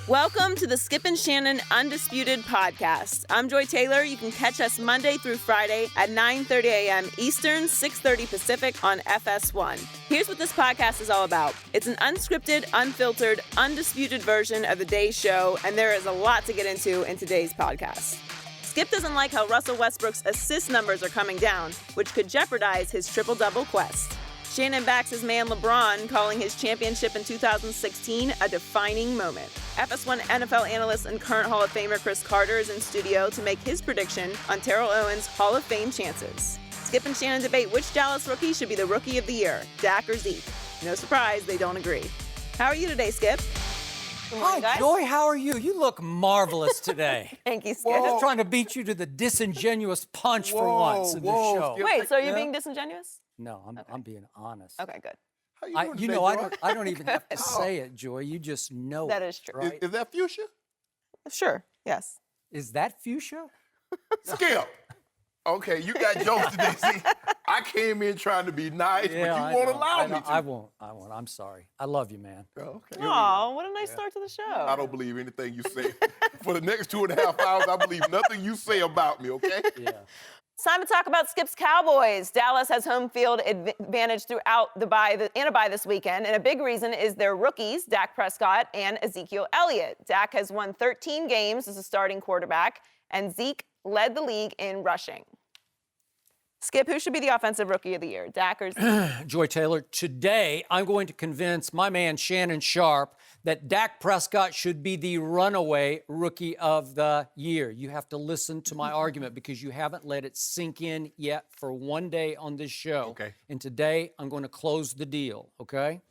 Welcome to the Skip and Shannon Undisputed podcast. I'm Joy Taylor. You can catch us Monday through Friday at 9:30 a.m. Eastern, 6:30 Pacific on FS1. Here's what this podcast is all about. It's an unscripted, unfiltered, undisputed version of the day's show, and there is a lot to get into in today's podcast. Skip doesn't like how Russell Westbrook's assist numbers are coming down, which could jeopardize his triple-double quest. Shannon backs his man LeBron, calling his championship in 2016 a defining moment. FS1 NFL analyst and current Hall of Famer Chris Carter is in studio to make his prediction on Terrell Owens' Hall of Fame chances. Skip and Shannon debate which Dallas rookie should be the Rookie of the Year, Dak or Zeke. No surprise, they don't agree. How are you today, Skip? Good morning, Hi, guys. Joy. How are you? You look marvelous today. Thank you, Skip. I'm just trying to beat you to the disingenuous punch for once in this show. Skip. Wait, so are you being disingenuous? No, I'm being honest. Okay, good. How you doing today, I don't even have to say it, Joy. You just know That it, is true. right? Is that fuchsia? Sure, yes. Is that fuchsia? Skip. Okay, you got jokes today. See, I came in trying to be nice, but you I won't know. allow me to. I won't. I'm sorry. I love you, man. Oh, okay. Aw, what a nice start to the show. I don't believe anything you say. For the next 2.5 hours, I believe nothing you say about me, okay? Yeah. It's time to talk about Skip's Cowboys. Dallas has home field advantage throughout the bye this weekend, and a big reason is their rookies, Dak Prescott and Ezekiel Elliott. Dak has won 13 games as a starting quarterback, and Zeke led the league in rushing. Skip, who should be the offensive rookie of the year, Dak or Zeke? Joy Taylor, today I'm going to convince my man Shannon Sharpe that Dak Prescott should be the runaway rookie of the year. You have to listen to my argument because you haven't let it sink in yet for one day on this show. Okay. And today I'm going to close the deal, okay?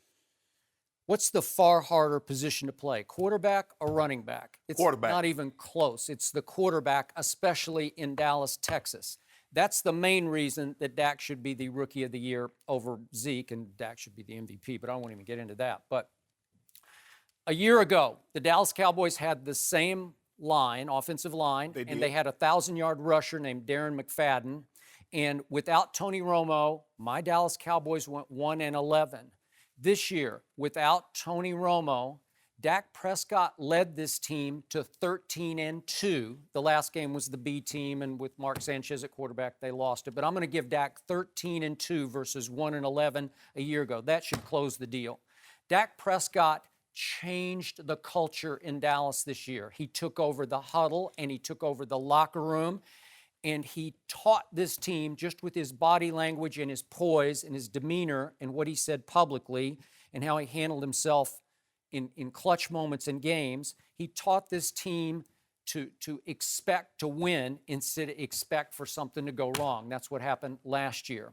What's the far harder position to play, quarterback or running back? It's Quarterback. not even close. It's the quarterback, especially in Dallas, Texas. That's the main reason that Dak should be the Rookie of the Year over Zeke, and Dak should be the MVP, but I won't even get into that. But a year ago, the Dallas Cowboys had the same line, offensive line, and they had a 1,000-yard rusher named Darren McFadden. And without Tony Romo, my Dallas Cowboys went 1-11. This year, without Tony Romo, Dak Prescott led this team to 13-2. The last game was the B team, and with Mark Sanchez at quarterback, they lost it. But I'm going to give Dak 13-2 versus 1-11 a year ago. That should close the deal. Dak Prescott changed the culture in Dallas this year. He took over the huddle, and he took over the locker room, and he taught this team just with his body language and his poise and his demeanor and what he said publicly and how he handled himself in clutch moments in games. He taught this team to expect to win instead of expect for something to go wrong. That's what happened last year.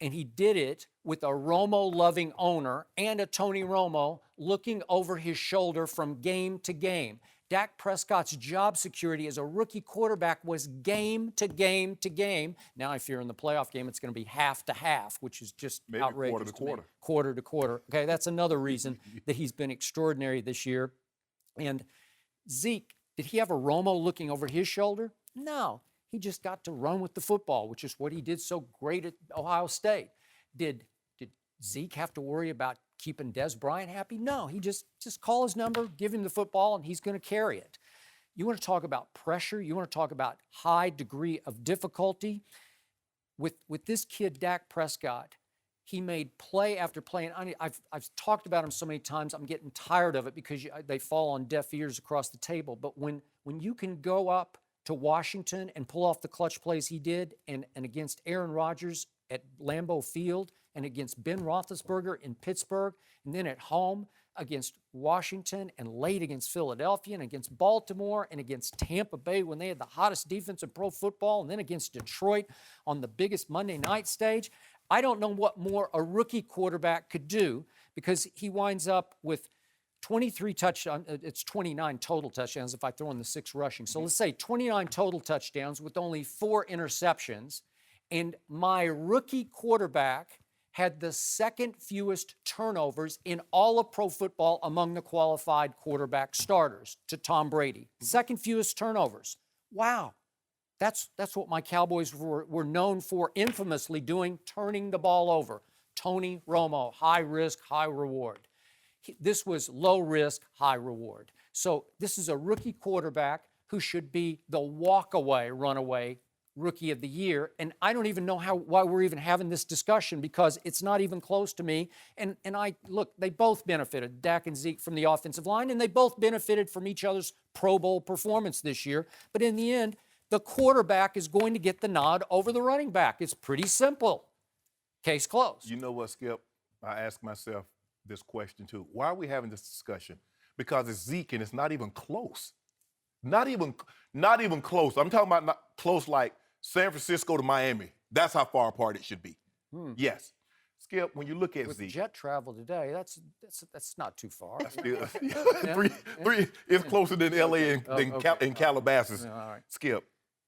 And he did it with a Romo-loving owner and a Tony Romo looking over his shoulder from game to game. Dak Prescott's job security as a rookie quarterback was game to game to game. Now I fear in the playoff game it's going to be half to half, which is just Maybe outrageous. quarter to quarter. Quarter to quarter. Okay, that's another reason that he's been extraordinary this year. And Zeke, did he have a Romo looking over his shoulder? No. He just got to run with the football, which is what he did so great at Ohio State. Did Zeke have to worry about keeping Des Bryant happy? No, he just call his number, give him the football, and he's going to carry it. You want to talk about pressure? You want to talk about high degree of difficulty? With this kid, Dak Prescott, he made play after play. And I've talked about him so many times, I'm getting tired of it because they fall on deaf ears across the table. But when you can go up to Washington and pull off the clutch plays he did, and against Aaron Rodgers at Lambeau Field, and against Ben Roethlisberger in Pittsburgh, and then at home against Washington, and late against Philadelphia, and against Baltimore, and against Tampa Bay when they had the hottest defense in pro football, and then against Detroit on the biggest Monday night stage. I don't know what more a rookie quarterback could do, because he winds up with 23 touchdowns. It's 29 total touchdowns if I throw in the 6 rushing. So let's say 29 total touchdowns with only 4 interceptions. And my rookie quarterback had the second fewest turnovers in all of pro football among the qualified quarterback starters to Tom Brady. Second fewest turnovers. Wow. That's what my Cowboys were known for infamously doing, turning the ball over. Tony Romo, high risk, high reward. This was low risk, high reward. So this is a rookie quarterback who should be the walk-away, runaway rookie of the year. And I don't even know why we're even having this discussion, because it's not even close to me. And look, they both benefited, Dak and Zeke, from the offensive line, and they both benefited from each other's Pro Bowl performance this year. But in the end, the quarterback is going to get the nod over the running back. It's pretty simple. Case closed. You know what, Skip? I ask myself this question too. Why are we having this discussion? Because it's Zeke and it's not even close. Not even close. I'm talking about not close like San Francisco to Miami. That's how far apart it should be. Yes. Skip, when you look at With Zeke. jet travel today, that's not too far. Still, three it's closer than LA and Calabasas. Yeah, all right. Skip,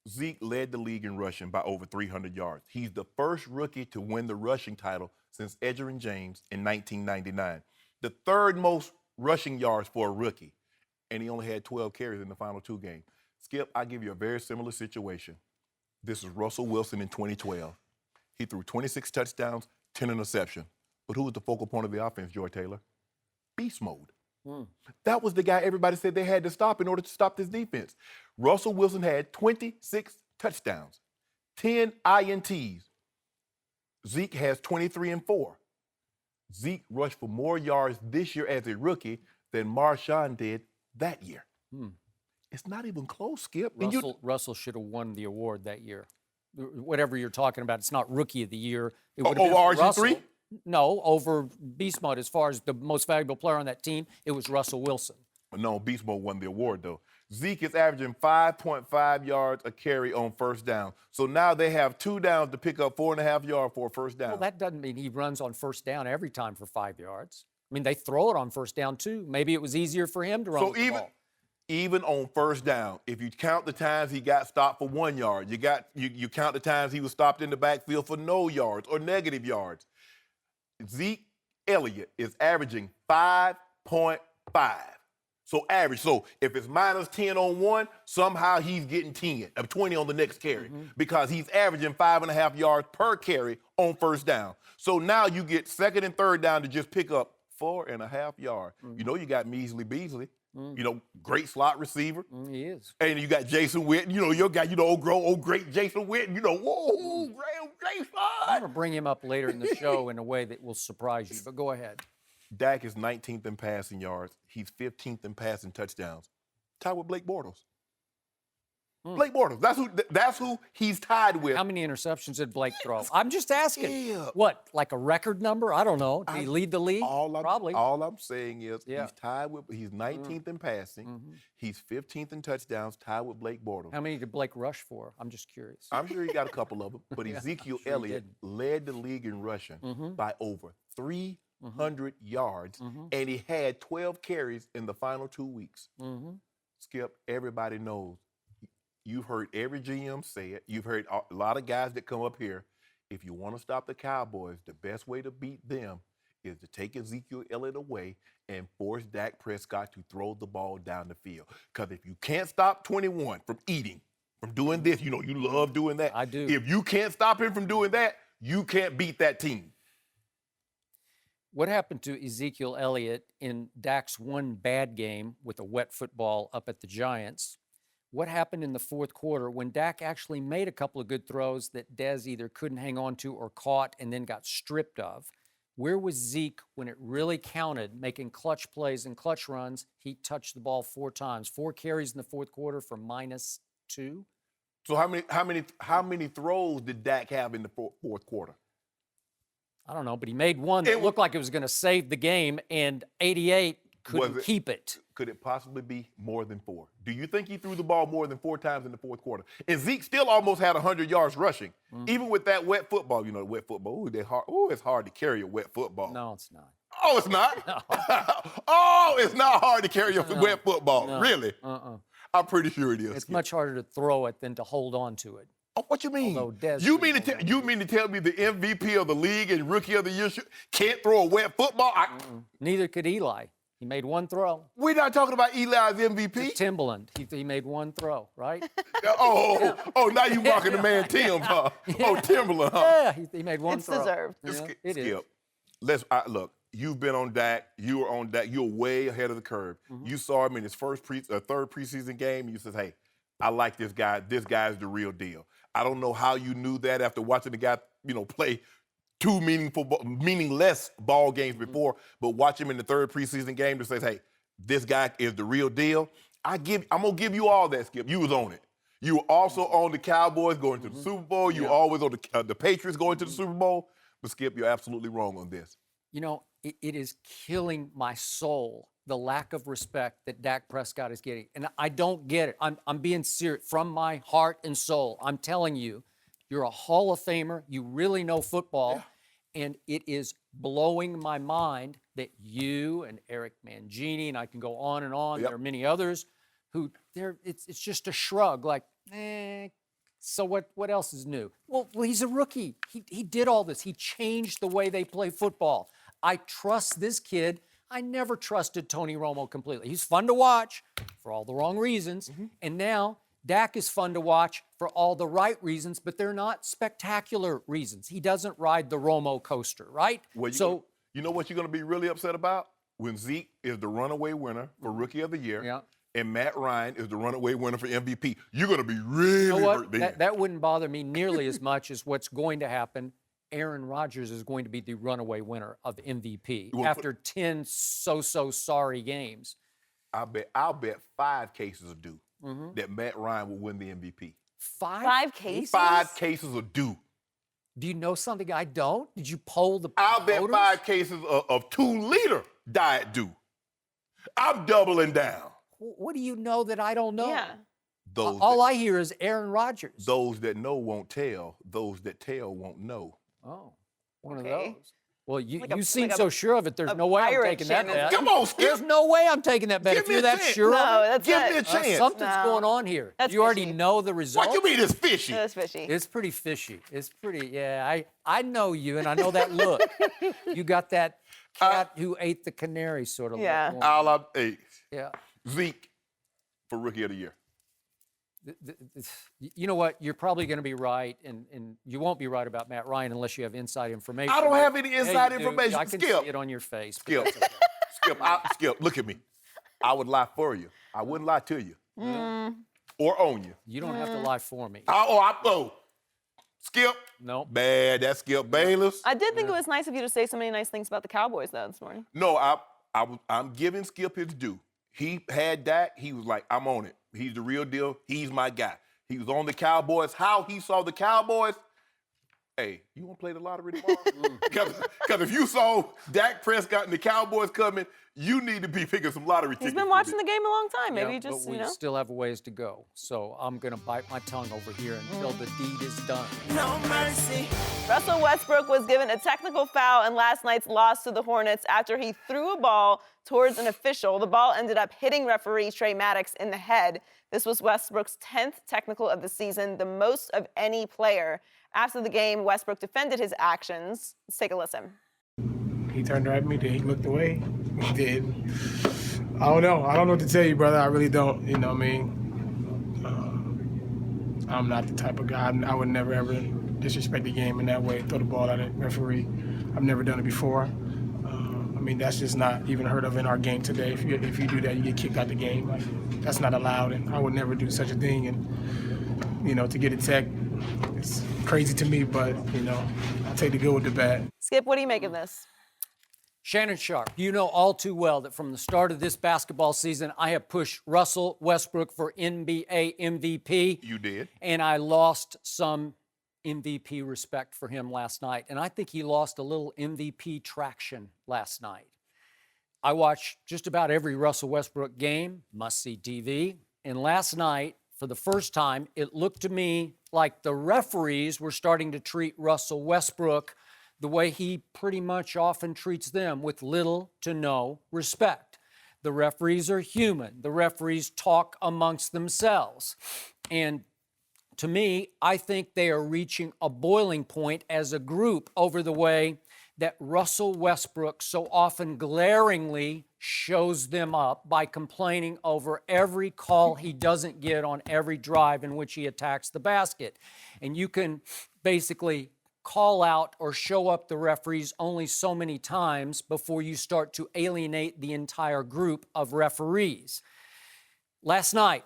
Zeke led the league in rushing by over 300 yards. He's the first rookie to win the rushing title since Edgerrin James in 1999. The third most rushing yards for a rookie, and he only had 12 carries in the final 2 games. Skip, I'll give you a very similar situation. This is Russell Wilson in 2012. He threw 26 touchdowns, 10 interceptions. But who was the focal point of the offense, Joy Taylor? Beast mode. That was the guy everybody said they had to stop in order to stop this defense. Russell Wilson had 26 touchdowns, 10 INTs. Zeke has 23 and 4. Zeke rushed for more yards this year as a rookie than Marshawn did that year. It's not even close, Skip. Russell should have won the award that year. Whatever you're talking about, it's not Rookie of the Year. It would have been RG3? Russell. No, over Beast Mode. As far as the most valuable player on that team, it was Russell Wilson. No, Beast Mode won the award, though. Zeke is averaging 5.5 yards a carry on first down. So now they have 2 downs to pick up 4.5 yards for a first down. Well, that doesn't mean he runs on first down every time for 5 yards. I mean, they throw it on first down, too. Maybe it was easier for him to run with the ball. Even on first down, if you count the times he got stopped for 1 yard, you count the times he was stopped in the backfield for no yards or negative yards. Zeke Elliott is averaging 5.5. So average. So if it's minus 10 on one, somehow he's getting 10 or 20 on the next carry because he's averaging 5.5 yards per carry on first down. So now you get second and third down to just pick up 4.5 yards. You know you got Measly Beasley. You know, great slot receiver. He is. And you got Jason Witten. You know, your guy, you know, old great Jason Witten. You know, whoa, great slot. I'm going to bring him up later in the show in a way that will surprise you, but go ahead. Dak is 19th in passing yards. He's 15th in passing touchdowns. Tied with Blake Bortles. Blake Bortles. That's who he's tied with. How many interceptions did Blake throw? I'm just asking. Yeah. What, like a record number? I don't know. Did he lead the league? Probably. All I'm saying is he's tied with. He's 19th in passing. He's 15th in touchdowns, tied with Blake Bortles. How many did Blake rush for? I'm just curious. I'm sure he got a couple of them. But Ezekiel Elliott led the league in rushing by over 300 yards, and he had 12 carries in the final 2 weeks. Skip, everybody knows. You've heard every GM say it. You've heard a lot of guys that come up here. If you want to stop the Cowboys, the best way to beat them is to take Ezekiel Elliott away and force Dak Prescott to throw the ball down the field. Because if you can't stop 21 from eating, from doing this, you know, you love doing that. I do. If you can't stop him from doing that, you can't beat that team. What happened to Ezekiel Elliott in Dak's one bad game with a wet football up at the Giants? What happened in the fourth quarter when Dak actually made a couple of good throws that Dez either couldn't hang on to or caught and then got stripped of? Where was Zeke when it really counted, making clutch plays and clutch runs? He touched the ball 4 times, 4 carries in the fourth quarter for -2. So how many throws did Dak have in the fourth quarter? I don't know, but he made one that looked like it was going to save the game, and 88 couldn't keep it. Could it possibly be more than 4? Do you think he threw the ball more than 4 times in the fourth quarter? And Zeke still almost had 100 yards rushing, even with that wet football. You know, the wet football. It's hard to carry a wet football. No, it's not. Oh, it's not? No. Oh, it's not hard to carry a wet football. No. Really? I'm pretty sure it is. It's much harder to throw it than to hold on to it. Oh, what you mean? You mean to tell me the MVP of the league and Rookie of the Year can't throw a wet football? Neither could Eli. He made one throw. We're not talking about Eli's MVP. Timberland. He made one throw, right? Now you mocking the man Tim, huh? Oh, Timberland, huh? Yeah, he made one throw. It's deserved. It is. Skip. Look. you've been on Dak. You were on Dak. You're way ahead of the curve. You saw him in his third preseason game, and you said, hey, I like this guy. This guy's the real deal. I don't know how you knew that after watching the guy, play two meaningless ball games before, but watch him in the third preseason game to say, hey, this guy is the real deal. I'm gonna give you all that, Skip. You was on it. You were also on the Cowboys going to the Super Bowl. You were always on the Patriots going to the Super Bowl. But Skip, you're absolutely wrong on this. It is killing my soul, the lack of respect that Dak Prescott is getting. And I don't get it. I'm being serious from my heart and soul. I'm telling you, you're a Hall of Famer. You really know football. Yeah. And it is blowing my mind that you and Eric Mangini, and I can go on and on. There are many others who it's just a shrug, like, so what else is new? Well, he's a rookie. He did all this. He changed the way they play football. I trust this kid. I never trusted Tony Romo completely. He's fun to watch for all the wrong reasons. And now Dak is fun to watch for all the right reasons, but they're not spectacular reasons. He doesn't ride the Romo coaster, right? Well, you know what you're going to be really upset about? When Zeke is the runaway winner for Rookie of the Year, and Matt Ryan is the runaway winner for MVP. You're going to be really hurt then. That wouldn't bother me nearly as much as what's going to happen. Aaron Rodgers is going to be the runaway winner of MVP after 10 so-so sorry games. I'll bet 5 cases are due that Matt Ryan will win the MVP. 5 cases? 5 cases are due. Do you know something I don't? Did you poll the I'll bet voters? 5 cases of 2-liter diet due. I'm doubling down. What do you know that I don't know? Yeah. All I hear is Aaron Rodgers. Those that know won't tell. Those that tell won't know. Oh, one of those. Well, you seem like so sure of it. There's no way I'm taking that bet. Come on, Skip. There's no way I'm taking that bet. Give If me you're a that chance. sure of it. Give me a chance. Something's going on here. You already know the result. What you mean it's fishy? That's fishy. It's pretty fishy. It's pretty, I know you, and I know that look. You got that cat who ate the canary sort of look. All I'm Yeah. Zeke for Rookie of the Year. You know what? You're probably going to be right, and you won't be right about Matt Ryan unless you have inside information. I don't have any inside information. I can Skip. see it on your face. Skip. Skip, look at me. I would lie for you. I wouldn't lie to you. Or own you. You don't have to lie for me. Skip. No. Bad. That's Skip Bayless. I did think it was nice of you to say so many nice things about the Cowboys, though, this morning. No, I'm giving Skip his due. He had that. He was like, I'm on it. He's the real deal. He's my guy. He was on the Cowboys. How he saw the Cowboys, hey, you want to play the lottery tomorrow? Because if you saw Dak Prescott and the Cowboys coming, you need to be picking some lottery tickets. He's been watching the game a long time. Maybe but we still have a ways to go. So I'm going to bite my tongue over here until the deed is done. No mercy. Russell Westbrook was given a technical foul in last night's loss to the Hornets after he threw a ball towards an official. The ball ended up hitting referee Trey Maddox in the head. This was Westbrook's 10th technical of the season, the most of any player. After the game, Westbrook defended his actions. Let's take a listen. He turned right at me. Did he look away? He did. I don't know. I don't know what to tell you, brother. I really don't. You know what I mean? I'm not the type of guy. I would never, ever disrespect the game in that way, throw the ball at a referee. I've never done it before. I mean, that's just not even heard of in our game today. If you do that, you get kicked out the game. Like, that's not allowed, and I would never do such a thing. And, to get a tech, it's crazy to me, but, I'll take the good with the bad. Skip, what do you make of this? Shannon Sharpe, you know all too well that from the start of this basketball season, I have pushed Russell Westbrook for NBA MVP. You did. And I lost some MVP respect for him last night. And I think he lost a little MVP traction last night. I watched just about every Russell Westbrook game, must-see TV. And last night, for the first time, it looked to me like the referees were starting to treat Russell Westbrook the way he pretty much often treats them, with little to no respect. The referees are human. The referees talk amongst themselves. And to me, I think they are reaching a boiling point as a group over the way that Russell Westbrook so often glaringly shows them up by complaining over every call he doesn't get on every drive in which he attacks the basket. And you can basically call out or show up the referees only so many times before you start to alienate the entire group of referees. Last night,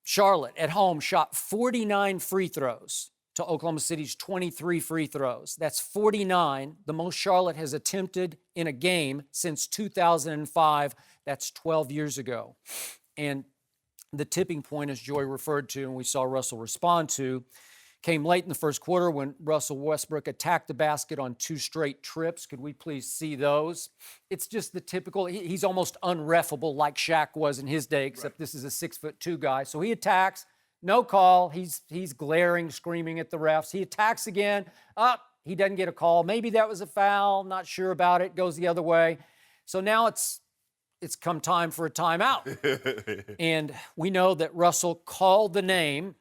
Charlotte at home shot 49 free throws to Oklahoma City's 23 free throws. That's 49, the most Charlotte has attempted in a game since 2005. That's 12 years ago. And the tipping point, as Joy referred to, and we saw Russell respond to, came late in the first quarter when Russell Westbrook attacked the basket on 2 straight trips. Could we please see those? It's just the typical, he's almost unreffable like Shaq was in his day, except this is a 6'2" guy. So he attacks, no call. He's glaring, screaming at the refs. He attacks again. He doesn't get a call. Maybe that was a foul. Not sure about it. Goes the other way. So now it's come time for a timeout. And we know that Russell called the name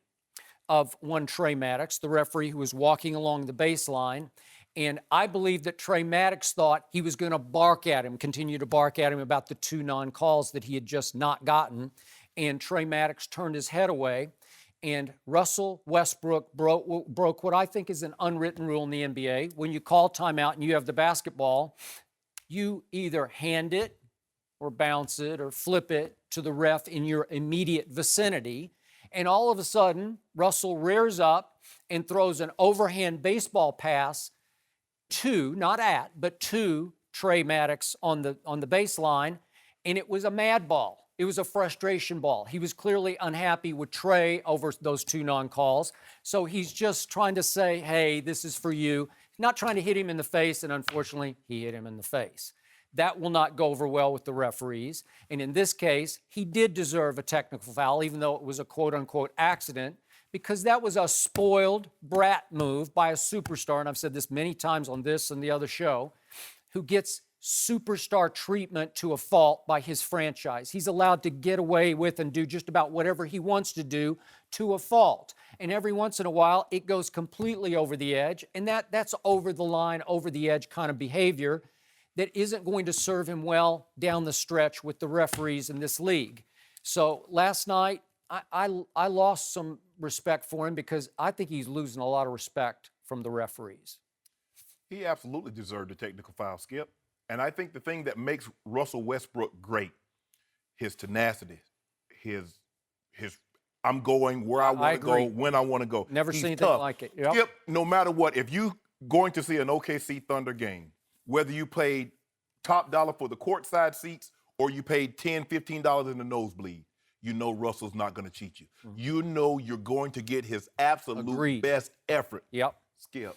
of one Trey Maddox, the referee who was walking along the baseline. And I believe that Trey Maddox thought he was going to bark at him, continue to bark at him about the 2 non-calls that he had just not gotten. And Trey Maddox turned his head away. And Russell Westbrook broke what I think is an unwritten rule in the NBA. When you call timeout and you have the basketball, you either hand it or bounce it or flip it to the ref in your immediate vicinity. And all of a sudden, Russell rears up and throws an overhand baseball pass to, not at, but to Trey Maddox on the baseline. And it was a mad ball. It was a frustration ball. He was clearly unhappy with Trey over those 2 non-calls. So he's just trying to say, hey, this is for you. Not trying to hit him in the face, and unfortunately, he hit him in the face. That will not go over well with the referees. And in this case, he did deserve a technical foul, even though it was a quote-unquote accident, because that was a spoiled brat move by a superstar, and I've said this many times on this and the other show, who gets superstar treatment to a fault by his franchise. He's allowed to get away with and do just about whatever he wants to do to a fault. And every once in a while, it goes completely over the edge, and that's over the line, over the edge kind of behavior that isn't going to serve him well down the stretch with the referees in this league. So last night, I lost some respect for him because I think he's losing a lot of respect from the referees. He absolutely deserved a technical foul, Skip. And I think the thing that makes Russell Westbrook great, his tenacity, his I'm going where I want to go, when I want to go. Never He's seen anything tough. like it. Yep. Skip, no matter what, if you going to see an OKC Thunder game, whether you paid top dollar for the courtside seats or you paid $10, $15 in the nosebleed, you know Russell's not going to cheat you. Mm-hmm. You know you're going to get his absolute best effort. Yep. Skip,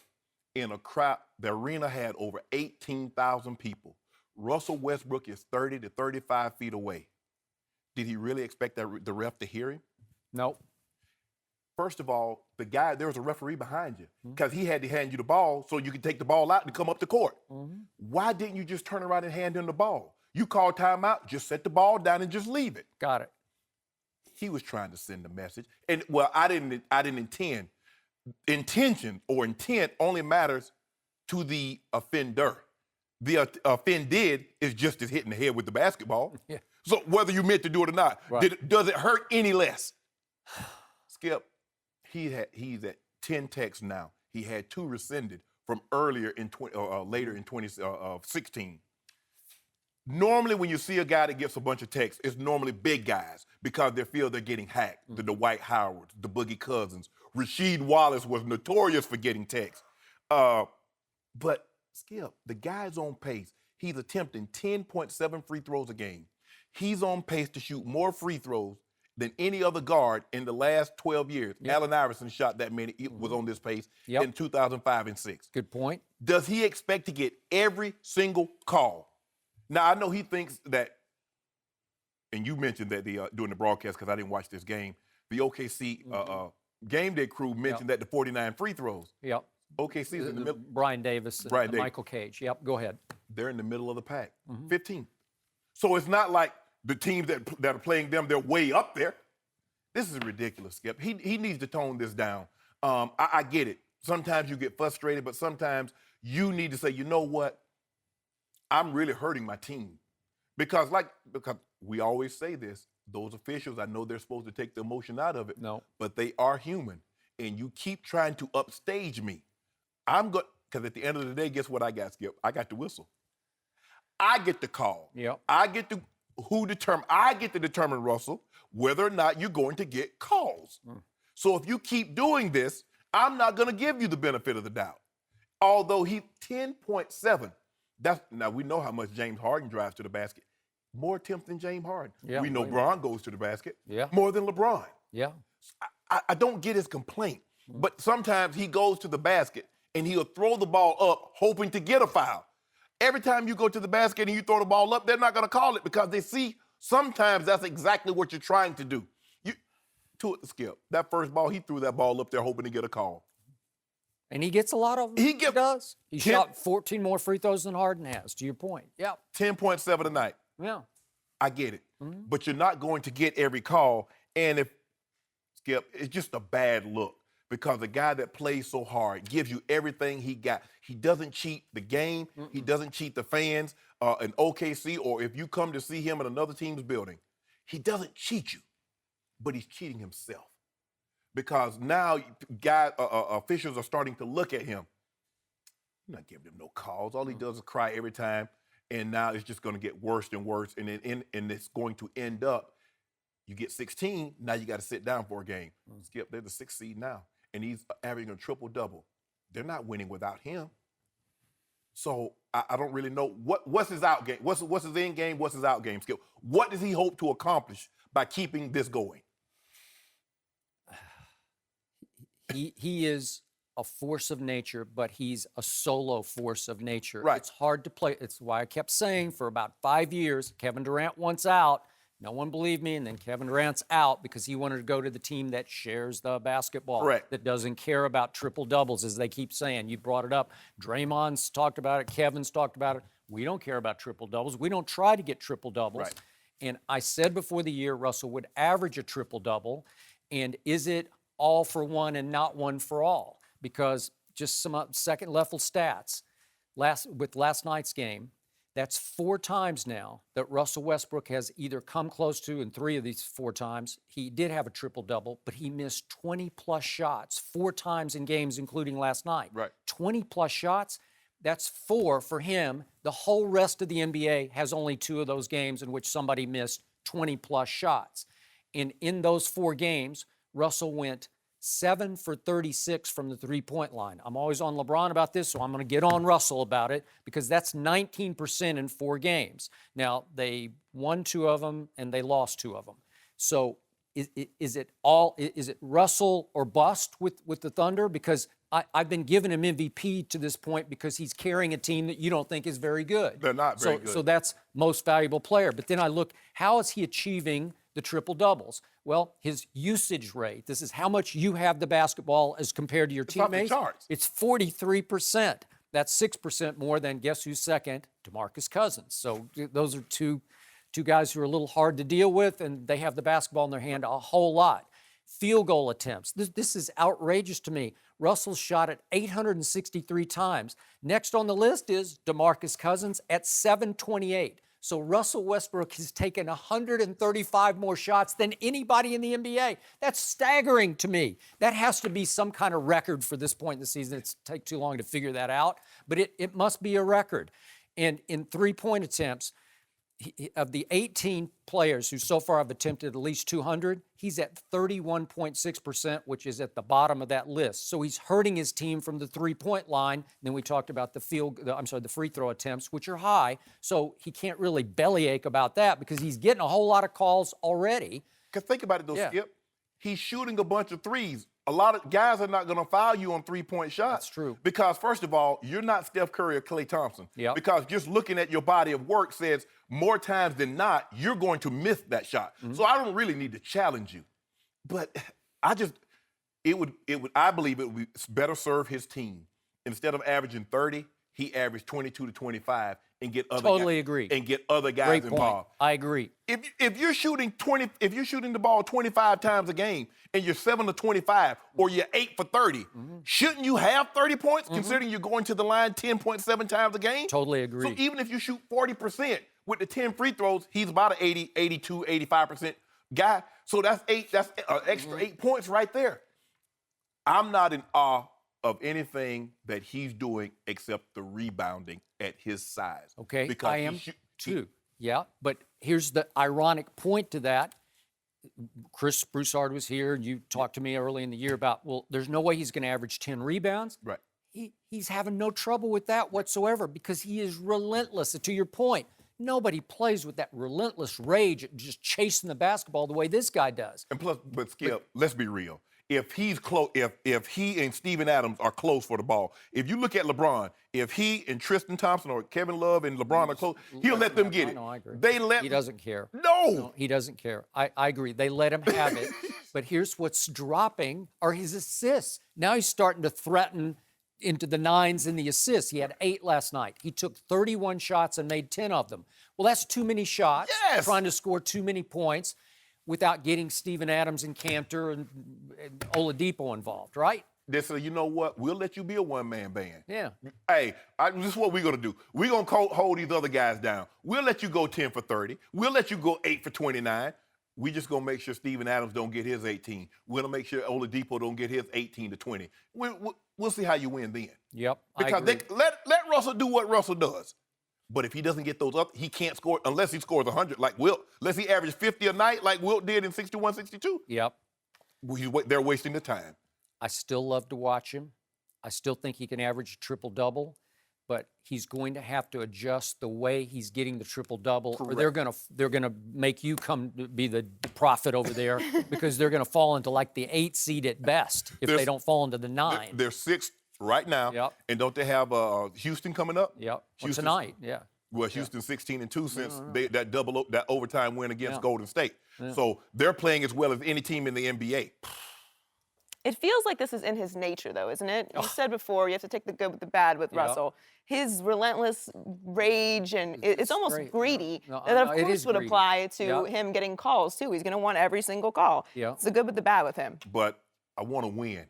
in a crowd, the arena had over 18,000 people. Russell Westbrook is 30 to 35 feet away. Did he really expect the ref to hear him? Nope. First of all, there was a referee behind you because he had to hand you the ball so you could take the ball out and come up the court. Mm-hmm. Why didn't you just turn around and hand him the ball? You call timeout, just set the ball down and just leave it. Got it. He was trying to send a message. And, well, I didn't intend. Intention or intent only matters to the offender. The offended is just as hitting the head with the basketball. Yeah. So whether you meant to do it or not, does it hurt any less? Skip, he's at 10 texts now. He had 2 rescinded from earlier in later in 2016. Normally, when you see a guy that gets a bunch of texts, it's normally big guys because they feel they're getting hacked. The Dwight Howards, the Boogie Cousins. Rasheed Wallace was notorious for getting texts. But Skip, the guy's on pace. He's attempting 10.7 free throws a game. He's on pace to shoot more free throws than any other guard in the last 12 years. Yep. Allen Iverson shot that many. It was on this pace in 2005 and 6. Good point. Does he expect to get every single call? Now, I know he thinks that, and you mentioned that during the broadcast because I didn't watch this game, the OKC game day crew mentioned that the 49 free throws. Yep. OKC's in the middle. Brian Davis and Michael Cage. Yep, go ahead. They're in the middle of the pack, 15. So it's not like the teams that are playing them, they're way up there. This is ridiculous, Skip. He needs to tone this down. I get it. Sometimes you get frustrated, but sometimes you need to say, you know what? I'm really hurting my team. Because we always say this, those officials, I know they're supposed to take the emotion out of it, but they are human. And you keep trying to upstage me. I'm good because at the end of the day, guess what I got, Skip? I got the whistle. I get the call. Yep. I get to determine, Russell, whether or not you're going to get calls. So if you keep doing this, I'm not going to give you the benefit of the doubt. Although he 10.7, now we know how much James Harden drives to the basket. More attempts than James Harden. Yeah, we know Bron goes to the basket more than LeBron. Yeah. I don't get his complaint, but sometimes he goes to the basket and he'll throw the ball up hoping to get a foul. Every time you go to the basket and you throw the ball up, they're not going to call it because they see sometimes that's exactly what you're trying to do. Skip, that first ball, he threw that ball up there hoping to get a call. And he gets a lot of them. He does. He 10, shot 14 more free throws than Harden has, to your point. Yeah. 10.7 tonight. Yeah. I get it. But you're not going to get every call. And if, Skip, it's just a bad look because the guy that plays so hard gives you everything he got. He doesn't cheat the game. He doesn't cheat the fans in OKC, or if you come to see him in another team's building. He doesn't cheat you, but he's cheating himself. Because now officials are starting to look at him. I'm not giving him no calls. All he does is cry every time. And now it's just going to get worse and worse. And it's going to end up, you get 16, now you got to sit down for a game. Skip, they're the 6th seed now. And he's averaging a triple-double. They're not winning without him. So I don't really know. What's his out game? What's his in game? What's his out game, Skip? What does he hope to accomplish by keeping this going? He is a force of nature, but he's a solo force of nature. Right. It's hard to play. It's why I kept saying for about 5 years, Kevin Durant wants out. No one believed me, and then Kevin Durant's out because he wanted to go to the team that shares the basketball, Correct. that doesn't care about triple-doubles, as they keep saying. You brought it up. Draymond's talked about it. Kevin's talked about it. We don't care about triple-doubles. We don't try to get triple-doubles. Right. And I said before the year Russell would average a triple-double, and is it all for one and not one for all? Because just some second-level stats. With last night's game, that's 4 times now that Russell Westbrook has either come close to, and 3 of these 4 times, he did have a triple-double, but he missed 20-plus shots 4 times in games, including last night. Right. 20-plus shots, that's 4 for him. The whole rest of the NBA has only 2 of those games in which somebody missed 20-plus shots. And in those 4 games, Russell went 7 for 36 from the three-point line. I'm always on LeBron about this, so I'm going to get on Russell about it because that's 19% in 4 games. Now, they won 2 of them and they lost 2 of them. So is it Russell or bust with the Thunder? Because I've been giving him MVP to this point because he's carrying a team that you don't think is very good. They're not very good. So that's most valuable player. But then I look, how is he achieving the triple-doubles? Well, his usage rate, this is how much you have the basketball as compared to your teammates. Off the charts. It's 43%. That's 6% more than, guess who's second? DeMarcus Cousins. So those are two guys who are a little hard to deal with, and they have the basketball in their hand a whole lot. Field goal attempts. This is outrageous to me. Russell shot it 863 times. Next on the list is DeMarcus Cousins at 728. So Russell Westbrook has taken 135 more shots than anybody in the NBA. That's staggering to me. That has to be some kind of record for this point in the season. It's take too long to figure that out, but it must be a record. And in three-point attempts, of the 18 players who so far have attempted at least 200, he's at 31.6%, which is at the bottom of that list. So he's hurting his team from the three-point line. Then we talked about the free throw attempts, which are high. So he can't really bellyache about that because he's getting a whole lot of calls already. Because think about it, though, Skip. He's shooting a bunch of threes. A lot of guys are not going to foul you on three-point shots. That's true. Because, first of all, you're not Steph Curry or Klay Thompson. Yep. Because just looking at your body of work says more times than not, you're going to miss that shot. Mm-hmm. So I don't really need to challenge you. But I believe it would be better serve his team. Instead of averaging 30, he averaged 22 to 25 and get other totally guys, agree. And get other guys Great involved. Point. I agree. If you're shooting the ball 25 times a game and you're 7 to 25 or you're 8 for 30, shouldn't you have 30 points considering you're going to the line 10.7 times a game? Totally agree. So even if you shoot 40% with the 10 free throws, he's about an 80, 82, 85% guy. So that's an extra 8 points right there. I'm not in awe of anything that he's doing except the rebounding at his size. Okay, because I am too. Yeah, but here's the ironic point to that. Chris Broussard was here, and you talked to me early in the year about, well, there's no way he's going to average 10 rebounds. Right. He's having no trouble with that whatsoever because he is relentless. And to your point, nobody plays with that relentless rage, just chasing the basketball the way this guy does. And plus, but Skip, let's be real. If he's close, if he and Steven Adams are close for the ball, if you look at LeBron, if he and Tristan Thompson or Kevin Love and LeBron are close, he'll let them get it. No, I agree. He doesn't care. No, he doesn't care. I agree. They let him have it. But here's what's dropping are his assists. Now he's starting to threaten into the nines in the assists. He had 8 last night. He took 31 shots and made 10 of them. Well, that's too many shots. Yes. Trying to score too many points without getting Steven Adams and Cantor and Oladipo involved, right? They say, you know what? We'll let you be a one-man band. Yeah. Hey, this is what we're going to do. We're going to hold these other guys down. We'll let you go 10 for 30. We'll let you go 8 for 29. We just going to make sure Steven Adams don't get his 18. We're going to make sure Oladipo don't get his 18 to 20. We'll see how you win then. Yep, Because let Russell do what Russell does. But if he doesn't get those up, he can't score unless he scores 100 like Wilt. Unless he averages 50 a night like Wilt did in 61, 62. Yep. They're wasting the time. I still love to watch him. I still think he can average a triple-double, but he's going to have to adjust the way he's getting the triple-double, or they're gonna make you come to be the prophet over there because they're gonna fall into like the 8 seed at best if they don't fall into the 9. They're 6th right now. Yep. And don't they have Houston coming up? Yep. Well, Houston tonight, yeah. Well, Houston 16-2 since that overtime win against Golden State. Yeah. So they're playing as well as any team in the NBA. It feels like this is in his nature, though, isn't it? You said before you have to take the good with the bad with Russell. His relentless rage and it's almost great. greedy. No, that, of it course, is would greedy. apply to him getting calls, too. He's going to want every single call. Yeah. It's the good with the bad with him. But I want to win.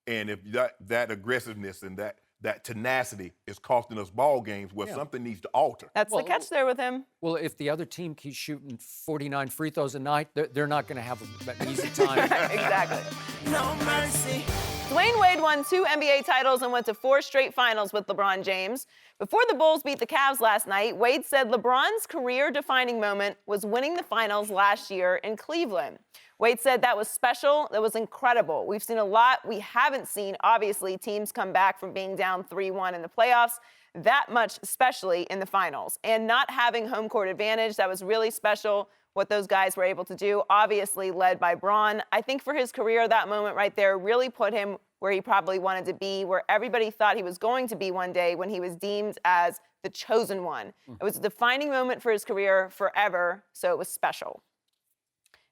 And if that aggressiveness and that tenacity is costing us ball games, something needs to alter. That's the catch there with him. Well, if the other team keeps shooting 49 free throws a night, they're not going to have an easy time. Exactly. No mercy. Dwayne Wade won 2 NBA titles and went to 4 straight finals with LeBron James. Before the Bulls beat the Cavs last night, Wade said LeBron's career-defining moment was winning the finals last year in Cleveland. Wade said that was special, that was incredible. We've seen a lot we haven't seen, obviously, teams come back from being down 3-1 in the playoffs, that much especially in the finals. And not having home court advantage, that was really special, what those guys were able to do, obviously led by Bron. I think for his career, that moment right there really put him where he probably wanted to be, where everybody thought he was going to be one day when he was deemed as the chosen one. It was a defining moment for his career forever, so it was special.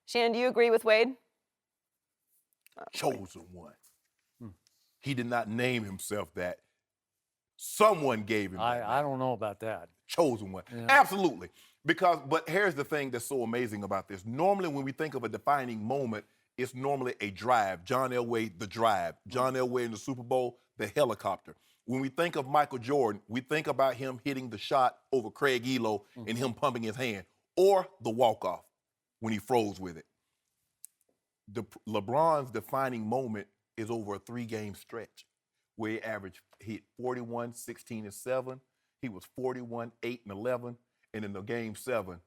Shannon, do you agree with Wade? Chosen one. He did not name himself that. Someone gave him that. I don't know about that. Chosen one. Yeah. Absolutely. But here's the thing that's so amazing about this. Normally when we think of a defining moment, it's normally a drive. John Elway, the drive. John Elway in the Super Bowl, the helicopter. When we think of Michael Jordan, we think about him hitting the shot over Craig Elo and him pumping his hand, or the walk-off when he froze with it. LeBron's defining moment is over a 3-game stretch where he hit 41, 16, and 7. He was 41, 8, and 11. And in the game 7,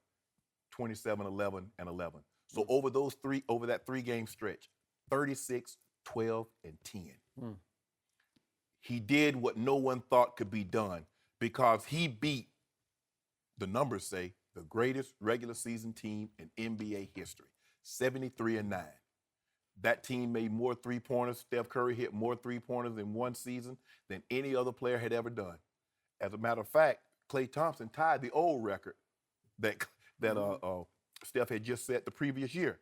27, 11, and 11. So over that 3-game stretch, 36, 12, and 10. He did what no one thought could be done because he beat, the numbers say, the greatest regular season team in NBA history, 73-9. That team made more three-pointers. Steph Curry hit more three-pointers in one season than any other player had ever done. As a matter of fact, Klay Thompson tied the old record that Steph had just set the previous year.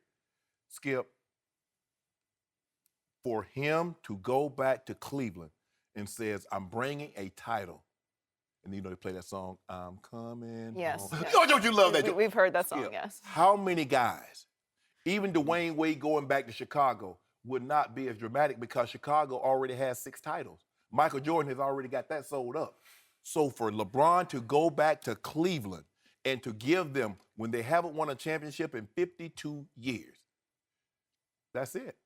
Skip, for him to go back to Cleveland and says, I'm bringing a title. And they play that song, I'm coming Yes. home. Don't you love that? We've heard that song, Skip, yes. how many guys, even Dwayne Wade going back to Chicago, would not be as dramatic because Chicago already has 6 titles. Michael Jordan has already got that sold up. So for LeBron to go back to Cleveland and to give them, when they haven't won a championship in 52 years, that's it.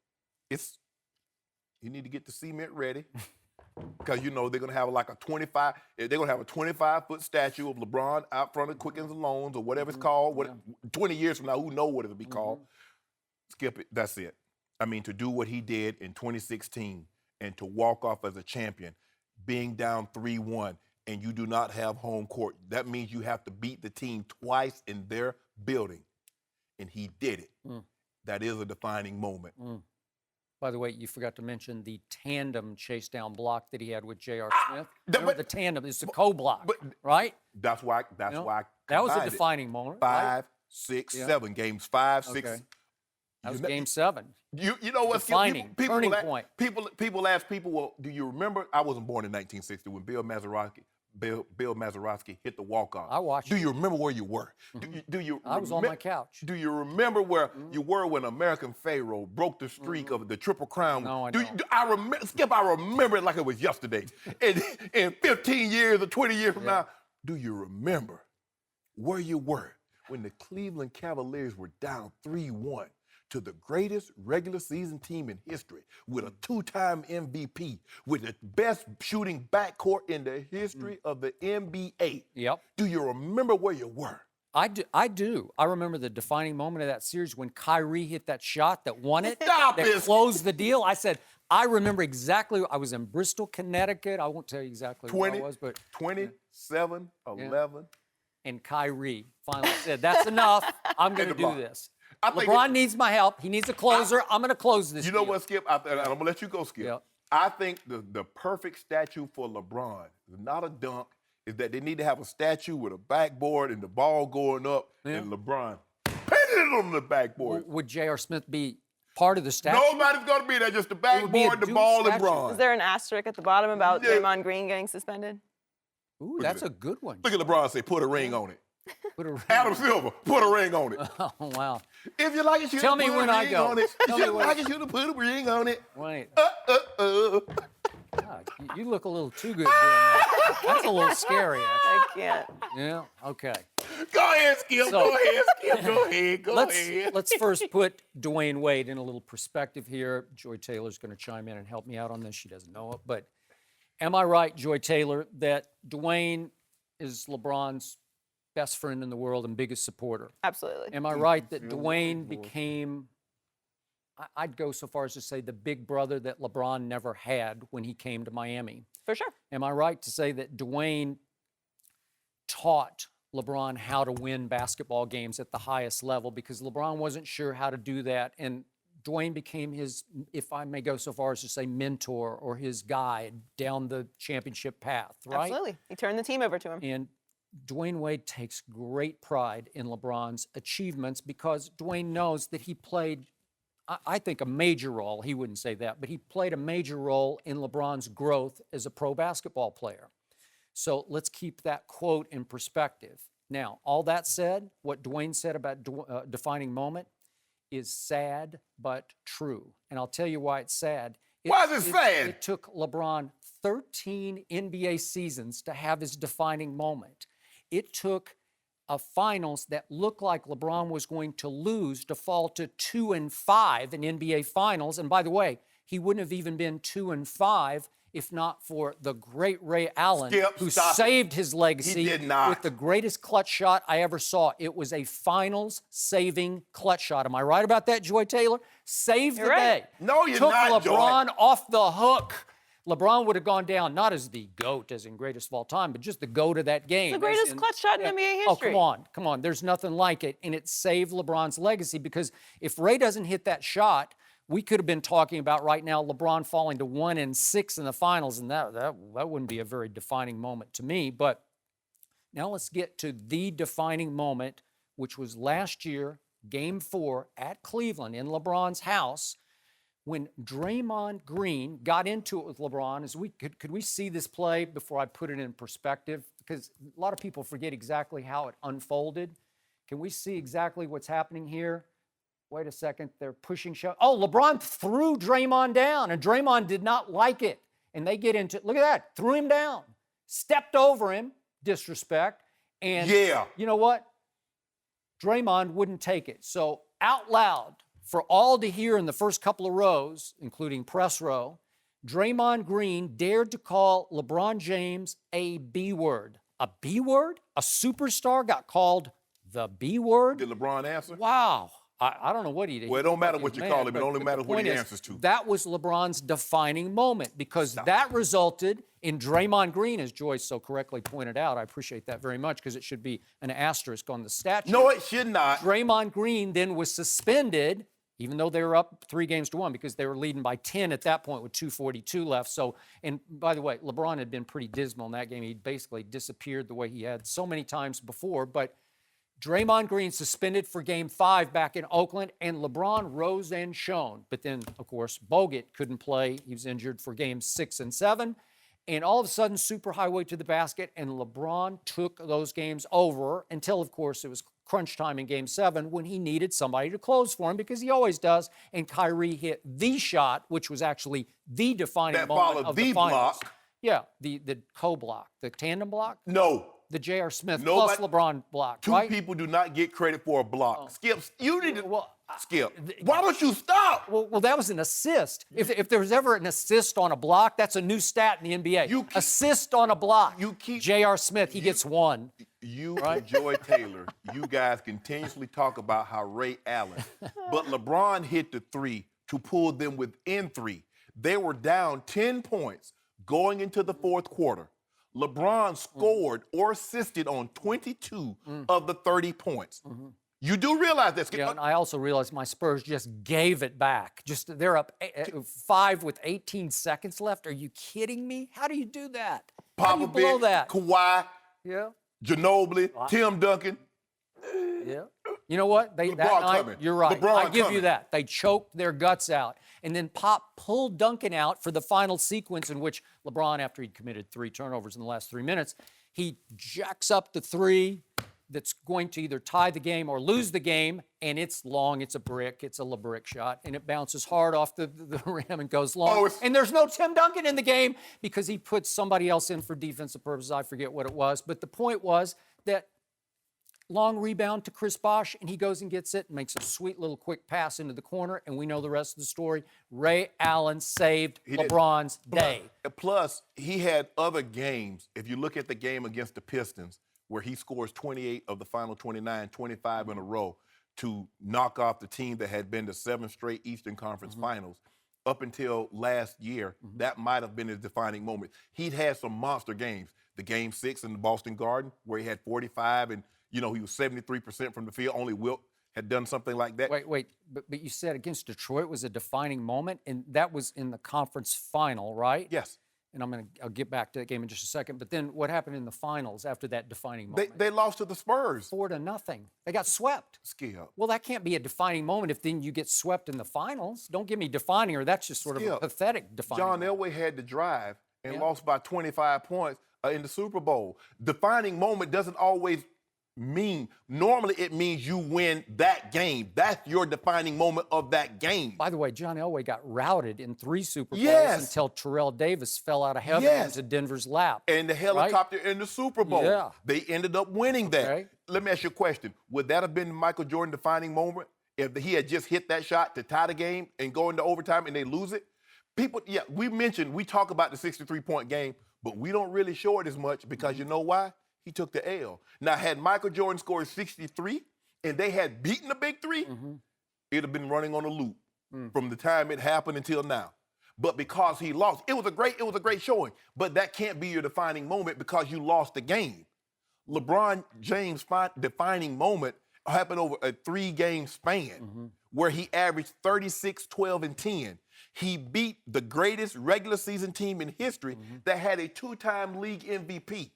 You need to get the cement ready. Because, they're going to have like a 25, they're going to have a 25-foot statue of LeBron out front of Quickens and Loans or whatever it's called. 20 years from now, who knows what it'll be called. Skip it. That's it. I mean, to do what he did in 2016 and to walk off as a champion, being down 3-1, and you do not have home court, that means you have to beat the team twice in their building. And he did it. That is a defining moment. By the way, you forgot to mention the tandem chase down block that he had with J.R. Smith. The tandem is the co-block, right? That's why. That was a defining moment. 5, right? 6, 7 games. 5, 6. Okay. That was Game 7. You know what? Defining turning point. People ask people, well, do you remember? I wasn't born in 1960 when Bill Mazeroski hit the walk-off. I watched. Do you remember where you were? I was on my couch. Do you remember where you were when American Pharaoh broke the streak of the Triple Crown? No, I don't. I remember, Skip, I remember it like it was yesterday. In 15 years or 20 years from now, do you remember where you were when the Cleveland Cavaliers were down 3-1 to the greatest regular season team in history, with a 2-time MVP, with the best shooting backcourt in the history of the NBA? Yep. Do you remember where you were? I do. I remember the defining moment of that series when Kyrie hit that shot that won it, closed the deal. I said, I remember exactly. I was in Bristol, Connecticut. I won't tell you exactly where I was, but 27, 11. And Kyrie finally said, that's enough. I'm going to do this. LeBron needs my help. He needs a closer. I'm going to close this. You know what, Skip? I'm going to let you go, Skip. Yep. I think the perfect statue for LeBron is not a dunk, is that they need to have a statue with a backboard and the ball going up and LeBron painted it on the backboard. Would J.R. Smith be part of the statue? Nobody's going to be there, just the backboard, the ball, and bronze. Is there an asterisk at the bottom about Draymond Green getting suspended? Ooh, that's a good one. Look at LeBron say, put a ring on it. Put a ring. Adam Silver, put a ring on it. Oh, wow. If you like it, you Tell me put when a I ring go. on it. Tell If me you when like it, you put a ring on it. Wait. God, you look a little too good doing that. That's a little scary, actually. I can't. Yeah, okay. Go ahead, Skip. Go ahead, Skip. Go ahead. Go ahead. Let's first put Dwayne Wade in a little perspective here. Joy Taylor's going to chime in and help me out on this. She doesn't know it. But am I right, Joy Taylor, that Dwayne is LeBron's best friend in the world and biggest supporter? Absolutely. Am I right that Dwayne became, I'd go so far as to say, the big brother that LeBron never had when he came to Miami? For sure. Am I right to say that Dwayne taught LeBron how to win basketball games at the highest level, because LeBron wasn't sure how to do that, and Dwayne became his, if I may go so far as to say, mentor or his guide down the championship path, right? Absolutely. He turned the team over to him. And Dwayne Wade takes great pride in LeBron's achievements because Dwayne knows that he played, I think, a major role. He wouldn't say that, but he played a major role in LeBron's growth as a pro basketball player. So let's keep that quote in perspective. Now, all that said, what Dwayne said about defining moment is sad but true. And I'll tell you why it's sad. Why is it sad? It took LeBron 13 NBA seasons to have his defining moment. It took a finals that looked like LeBron was going to lose to fall to 2-5 in NBA finals. And by the way, he wouldn't have even been 2-5 if not for the great Ray Allen, who saved his legacy with the greatest clutch shot I ever saw. It was a finals-saving clutch shot. Am I right about that, Joy Taylor? Saved the day. No, you're not, Took LeBron off the hook. LeBron would have gone down not as the GOAT, as in greatest of all time, but just the GOAT of that game. The greatest clutch shot in NBA history. Oh, come on. There's nothing like it. And it saved LeBron's legacy, because if Ray doesn't hit that shot, we could have been talking about right now LeBron falling to 1-6 in the finals, and that wouldn't be a very defining moment to me. But now let's get to the defining moment, which was last year, Game 4 at Cleveland in LeBron's house, when Draymond Green got into it with LeBron. Could we see this play before I put it in perspective? Because a lot of people forget exactly how it unfolded. Can we see exactly what's happening here? Wait a second, they're pushing shove. Oh, LeBron threw Draymond down, and Draymond did not like it. And they get into it. Look at that, threw him down, stepped over him, disrespect. And you know what? Draymond wouldn't take it. So out loud, for all to hear in the first couple of rows, including press row, Draymond Green dared to call LeBron James a B word. A B word? A superstar got called the B word? Did LeBron answer? Wow. I don't know what he did. Well, it don't matter what you call him. It only matters what he answers to. That was LeBron's defining moment because that resulted in Draymond Green, as Joyce so correctly pointed out. I appreciate that very much because it should be an asterisk on the stat sheet. No, it should not. Draymond Green then was suspended, even though they were up 3-1 because they were leading by 10 at that point with 2:42 left. So, and by the way, LeBron had been pretty dismal in that game. He basically disappeared the way he had so many times before. But Draymond Green suspended for Game 5 back in Oakland, and LeBron rose and shone. But then, of course, Bogut couldn't play. He was injured for Games 6 and 7. And all of a sudden, superhighway to the basket, and LeBron took those games over until, of course, it was crunch time in Game 7 when he needed somebody to close for him because he always does. And Kyrie hit the shot, which was actually the defining moment of the finals. Block. Yeah, the co-block, the tandem block. No. The J.R. Smith plus LeBron block, Two right? people do not get credit for a block. Skip, you need to Skip. Why Why don't you stop? Well, that was an assist. If there was ever an assist on a block, that's a new stat in the NBA. Assist on a block. J.R. Smith, he gets one. You and Joy Taylor, you guys continuously talk about how Ray Allen, but LeBron hit the 3 to pull them within 3. They were down 10 points going into the fourth quarter. LeBron scored or assisted on 22 of the 30 points. You do realize that. Yeah, and I also realize my Spurs just gave it back. They're up 5 with 18 seconds left. Are you kidding me? How do you do that? How do you blow that? Kawhi, Ginobili, Tim Duncan. Yeah. You know what? That night, you're right. I give you that. They choked their guts out. And then Pop pulled Duncan out for the final sequence in which LeBron, after he'd committed 3 turnovers in the last 3 minutes, he jacks up the 3 that's going to either tie the game or lose the game, and it's long, it's a brick, it's a LeBrick shot, and it bounces hard off the rim and goes long. And there's no Tim Duncan in the game because he put somebody else in for defensive purposes. I forget what it was. But the point was that long rebound to Chris Bosh, and he goes and gets it and makes a sweet little quick pass into the corner, and we know the rest of the story. Ray Allen saved LeBron's day. Plus, he had other games. If you look at the game against the Pistons, where he scores 28 of the final 29, 25 in a row to knock off the team that had been to 7 straight Eastern Conference Finals. Up until last year, that might have been his defining moment. He'd had some monster games. The Game 6 in the Boston Garden, where he had 45 and he was 73% from the field. Only Wilt had done something like that. Wait. But you said against Detroit was a defining moment, and that was in the conference final, right? Yes. And I'll get back to that game in just a second. But then what happened in the finals after that defining moment? They lost to the Spurs. 4-0. They got swept. Skip. Well, that can't be a defining moment if then you get swept in the finals. Don't give me defining, or that's just sort of a pathetic defining John moment. Elway had to drive and lost by 25 points in the Super Bowl. Defining moment doesn't always mean, normally it means you win that game. That's your defining moment of that game. By the way, John Elway got routed in 3 Super Bowls until Terrell Davis fell out of heaven into Denver's lap. And the helicopter in the Super Bowl. They ended up winning that. Let me ask you a question. Would that have been the Michael Jordan defining moment if he had just hit that shot to tie the game and go into overtime and they lose it? We talk about the 63-point game, but we don't really show it as much because you know why? He took the L. Now, had Michael Jordan scored 63 and they had beaten the Big 3, it'd have been running on a loop from the time it happened until now. But because he lost, it was a great showing. But that can't be your defining moment because you lost the game. LeBron James' defining moment happened over a 3-game span where he averaged 36, 12, and 10. He beat the greatest regular season team in history that had a 2-time league MVP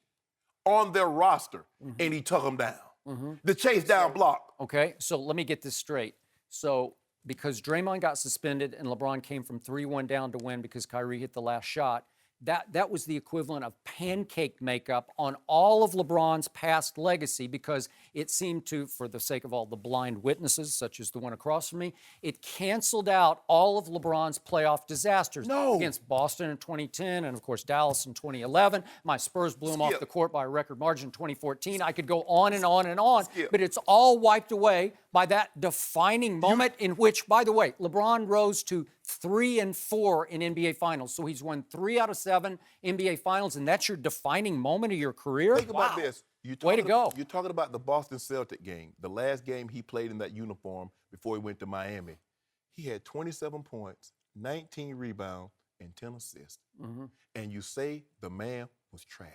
on their roster, and he took them down. The chase down block. Okay, so let me get this straight. So because Draymond got suspended and LeBron came from 3-1 down to win because Kyrie hit the last shot, that was the equivalent of pancake makeup on all of LeBron's past legacy because it seemed to, for the sake of all the blind witnesses, such as the one across from me, it canceled out all of LeBron's playoff disasters against Boston in 2010 and, of course, Dallas in 2011. My Spurs blew him off the court by a record margin in 2014. I could go on and on and on, but it's all wiped away by that defining moment in which, by the way, LeBron rose to 3-4 in NBA Finals. So he's won 3 out of 7 NBA Finals, and that's your defining moment of your career? Think about this. Way to go. You're talking about the Boston Celtic game, the last game he played in that uniform before he went to Miami. He had 27 points, 19 rebounds, and 10 assists. And you say the man was trash.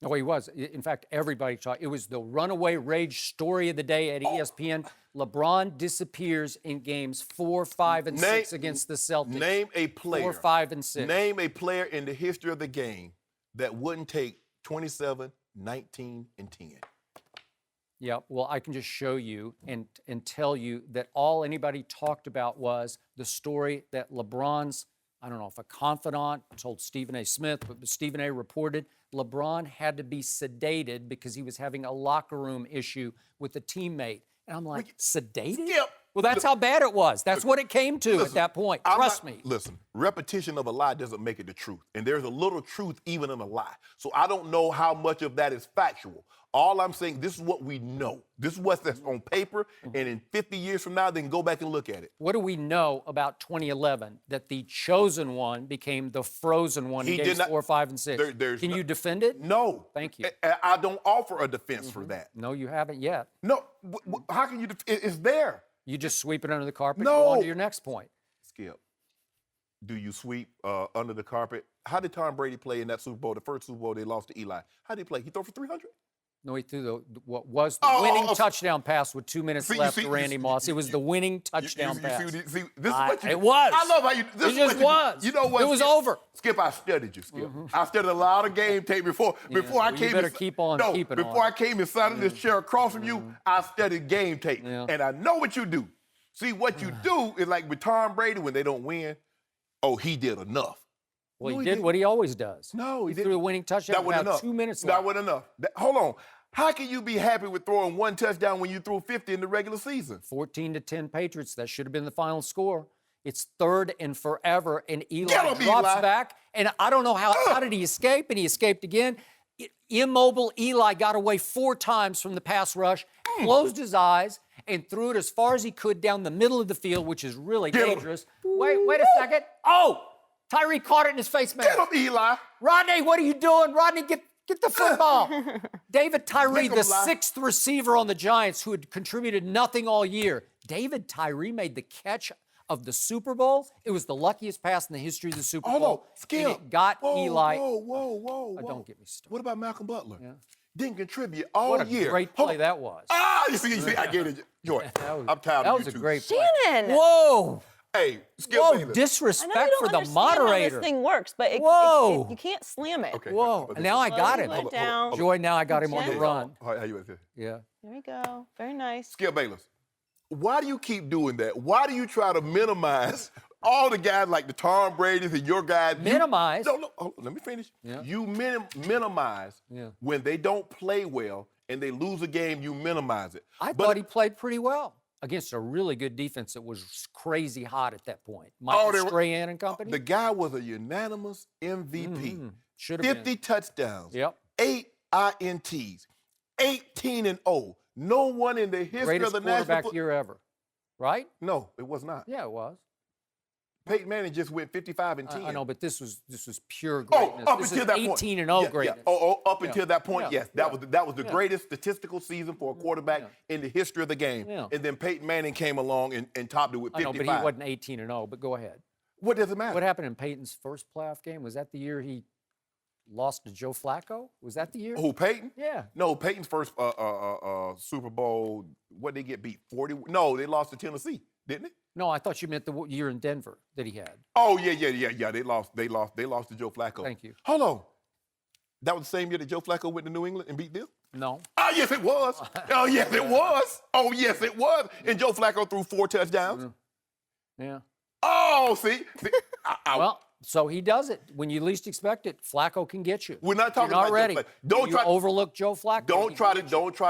No, he was. In fact, everybody talked. It was the runaway rage story of the day at ESPN. LeBron disappears in games 4, 5, and 6 against the Celtics. Name a player. 4, 5, and 6. Name a player in the history of the game that wouldn't take 27, 19, and 10. Yeah, well, I can just show you and tell you that all anybody talked about was the story that LeBron's, I don't know if a confidant told Stephen A. Smith, but Stephen A. reported LeBron had to be sedated because he was having a locker room issue with a teammate. And I'm like, sedated? Skip. Well, that's how bad it was. That's what it came to at that point. Trust me. Listen, repetition of a lie doesn't make it the truth. And there's a little truth even in a lie. So I don't know how much of that is factual. All I'm saying, this is what we know. This is what's that's on paper. And in 50 years from now, they can go back and look at it. What do we know about 2011? That the chosen one became the frozen one in games 4, 5, and 6. Can you defend it? No. Thank you. I don't offer a defense for that. No, you haven't yet. No. How can you? It's there. You just sweep it under the carpet and No. go on to your next point. Skip. Do you sweep under the carpet? How did Tom Brady play in that Super Bowl, the first Super Bowl they lost to Eli? How did he play? He threw for 300? No, he threw what was the winning touchdown pass with 2 minutes left to Randy Moss. It was the winning touchdown pass. See, this is what you It was. I love how you. This It is just what was. You know what? It was Skip? over. Skip, I studied you, Skip. I studied a lot of game tape before I came. You better keep on keeping on. Before I came and sat in this chair across from you, I studied game tape, and I know what you do. See, what you do is like with Tom Brady when they don't win. Oh, he did enough. Well, he did what he always does. No, he threw didn't. the winning touchdown That wasn't about enough. 2 minutes That left. wasn't enough. Hold on. How can you be happy with throwing 1 touchdown when you threw 50 in the regular season? 14-10 Patriots. That should have been the final score. It's 3rd and forever, and Eli Get him, drops Eli. back. And I don't know how did he escape, and he escaped again. Immobile Eli got away 4 times from the pass rush, closed his eyes, and threw it as far as he could down the middle of the field, which is really dangerous. Wait a second. Oh, Tyree caught it in his face mask. Get him, Eli. Rodney, what are you doing? Rodney, get the football. David Tyree, Make 'em the lie. 6th receiver on the Giants who had contributed nothing all year. David Tyree made the catch of the Super Bowl. It was the luckiest pass in the history of the Super Hold Bowl. on. Skip. And it got Eli. Whoa. Don't get me started. What about Malcolm Butler? Yeah. Didn't contribute all What a year. great play that was. You see, I get it. Joy, I'm tired That of was you a two. great play. Shannon! Whoa. Hey, Skip Whoa, Bayless. I know disrespect you for don't the understand how moderator. this thing works, but Whoa. you can't slam it. Okay. Whoa. but And now I got Slowly him. let it down. Joy, now I got him on the Gentle. run. How you say? Yeah. There we go. Very nice. Skip Bayless. Why do you keep doing that? Why do you try to minimize all the guys like the Tom Brady's and your guys? Minimize? No, let me finish. Yeah. You minimize when they don't play well and they lose a game, you minimize it. I thought he played pretty well against a really good defense that was crazy hot at that point. Oh, Michael Strahan and company. The guy was a unanimous MVP. Should have 50 touchdowns. Yep. 8 INTs. 18-0. No one in the history Greatest of the National quarterback year ever, right? No, it was not. Yeah, it was. Peyton Manning just went 55 and 10. I know, but this was pure Oh, greatness. up This until is that point. 18-0 greatness. Yeah. Oh, up Yeah. until that point, Yeah. yes. Yeah. That was the Yeah. greatest statistical season for a quarterback in the history of the game. Yeah. And then Peyton Manning came along and topped it with 55. I know, but he wasn't 18-0, but go ahead. What does it matter? What happened in Peyton's first playoff game? Was that the year he lost to Joe Flacco? Was that the year? Who, Peyton? Yeah. No, Peyton's first Super Bowl, what did they get beat? 40? No, they lost to Tennessee, didn't it? No, I thought you meant the year in Denver that he had. Oh, yeah. They lost to Joe Flacco. Thank you. Hold on. That was the same year that Joe Flacco went to New England and beat them? No. Oh, yes, it was. Oh, yes, it was. Oh, yes, it was. And Joe Flacco threw 4 touchdowns. Yeah. Oh, see? Well, so he does it. When you least expect it, Flacco can get you. We're not talking You're not about ready. Joe Flacco. Don't You try- overlook Joe Flacco. don't He try can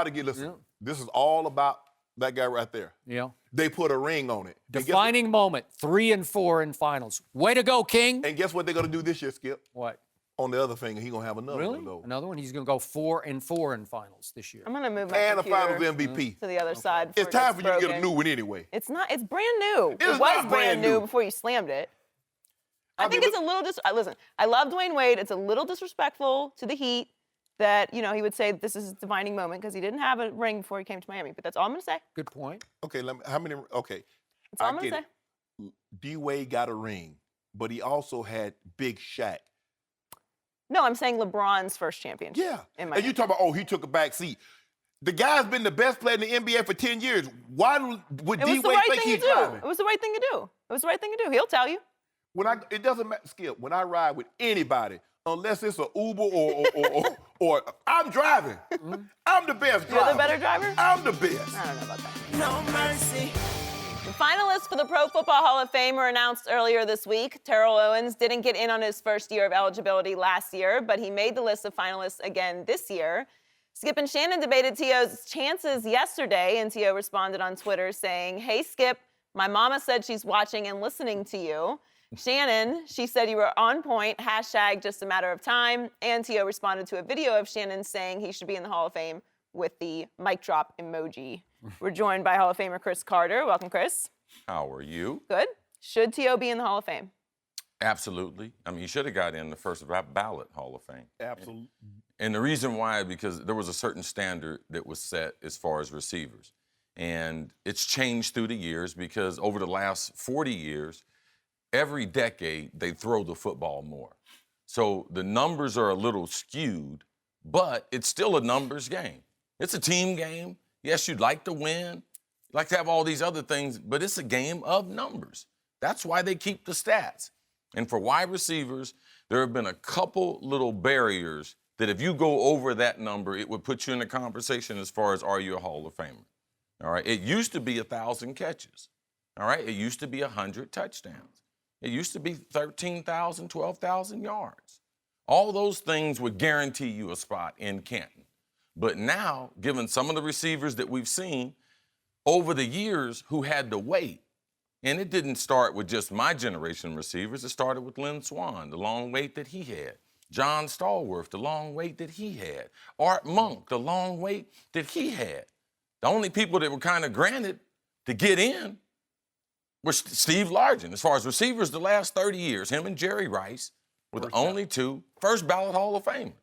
to get, listen. Yeah. This is all about that guy right there. Yeah. They put a ring on it. And guess- Defining moment, 3-4 in finals. Way to go, King. And guess what they're going to do this year, Skip? What? on the other finger, he's going to have another Really? one of those. Another one? He's going to go 4-4 in finals this year. I'm going to move my And a computer finals MVP. to the other side. It's before it time gets for you to get a broken. new one anyway. It's not. It's brand new. It is was not brand new. before you slammed it. I mean, think it's a little listen, I love Dwayne Wade. It's a little disrespectful to the Heat that, he would say this is a defining moment because he didn't have a ring before he came to Miami. But that's all I'm going to say. Good point. Okay, how many? Okay. That's all I I'm going to get say. it. D-Wade got a ring, but he also had Big Shaq. No, I'm saying LeBron's first championship. Yeah. In And Miami. you talk about, he took a back seat. The guy's been the best player in the NBA for 10 years. Why would It was the D-Wade right think thing he's to do. driving? It was the right thing to do. It was the right thing to do. He'll tell you. It doesn't matter, Skip, when I ride with anybody, unless it's an Uber or I'm driving. I'm the best driver. You're the better driver? I'm the best. I don't know about that. No mercy. The finalists for the Pro Football Hall of Fame were announced earlier this week. Terrell Owens didn't get in on his first year of eligibility last year, but he made the list of finalists again this year. Skip and Shannon debated T.O.'s chances yesterday, and T.O. responded on Twitter saying, "Hey, Skip, my mama said she's watching and listening to you." Shannon, she said you were on point, #just a matter of time. And T.O. responded to a video of Shannon saying he should be in the Hall of Fame with the mic drop emoji. We're joined by Hall of Famer Chris Carter. Welcome, Chris. How are you? Good. Should T.O. be in the Hall of Fame? Absolutely. I mean, he should have got in the first ballot Hall of Fame. Absolutely. And the reason why, because there was a certain standard that was set as far as receivers. And it's changed through the years because over the last 40 years, every decade, they throw the football more. So the numbers are a little skewed, but it's still a numbers game. It's a team game. Yes, you'd like to win. You'd like to have all these other things, but it's a game of numbers. That's why they keep the stats. And for wide receivers, there have been a couple little barriers that if you go over that number, it would put you in a conversation as far as are you a Hall of Famer. All right, it used to be 1,000 catches. All right, it used to be 100 touchdowns. It used to be 13,000, 12,000 yards. All those things would guarantee you a spot in Canton. But now, given some of the receivers that we've seen over the years who had to wait, and it didn't start with just my generation of receivers, it started with Lynn Swann, the long wait that he had. John Stallworth, the long wait that he had. Art Monk, the long wait that he had. The only people that were kind of granted to get in were Steve Largent. As far as receivers the last 30 years, him and Jerry Rice were the only two first ballot Hall of Famers.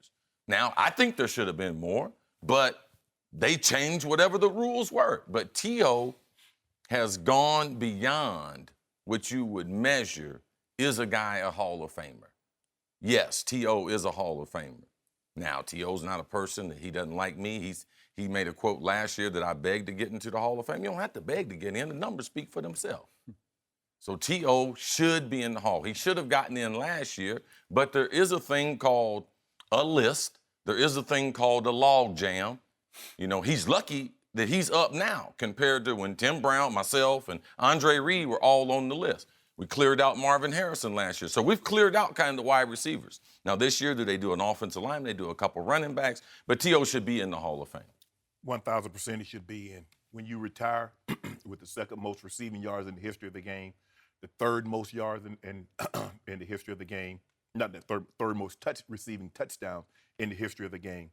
Now, I think there should have been more, but they changed whatever the rules were. But T.O. has gone beyond what you would measure, is a guy a Hall of Famer? Yes, T.O. is a Hall of Famer. Now, T.O.'s not a person that he doesn't like me. He made a quote last year that I begged to get into the Hall of Fame. You don't have to beg to get in. The numbers speak for themselves. So T.O. should be in the Hall. He should have gotten in last year, but there is a thing called a list. There is a thing called a log jam. You know, he's lucky that he's up now compared to when Tim Brown, myself, and Andre Reed were all on the list. We cleared out Marvin Harrison last year. So we've cleared out kind of the wide receivers. Now this year, do they do an offensive line? They do a couple running backs. But T.O. should be in the Hall of Fame. 1,000% he should be in. When you retire with the second most receiving yards in the history of the game, the third most yards in the history of the game, not the third most receiving touchdowns in the history of the game.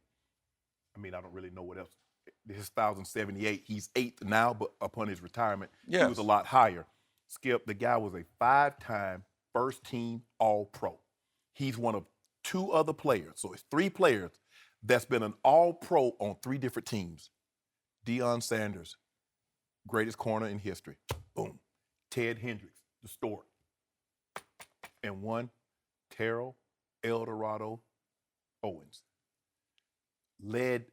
I mean, I don't really know what else. His 1,078, he's 8th now, but upon his retirement, he was a lot higher. Skip, the guy was a 5-time first-team All-Pro. He's one of 2 other players, so it's 3 players that's been an All-Pro on 3 different teams. Deion Sanders, greatest corner in history. Boom. Ted Hendricks, the Stork. And 1, Terrell Eldorado Owens. Led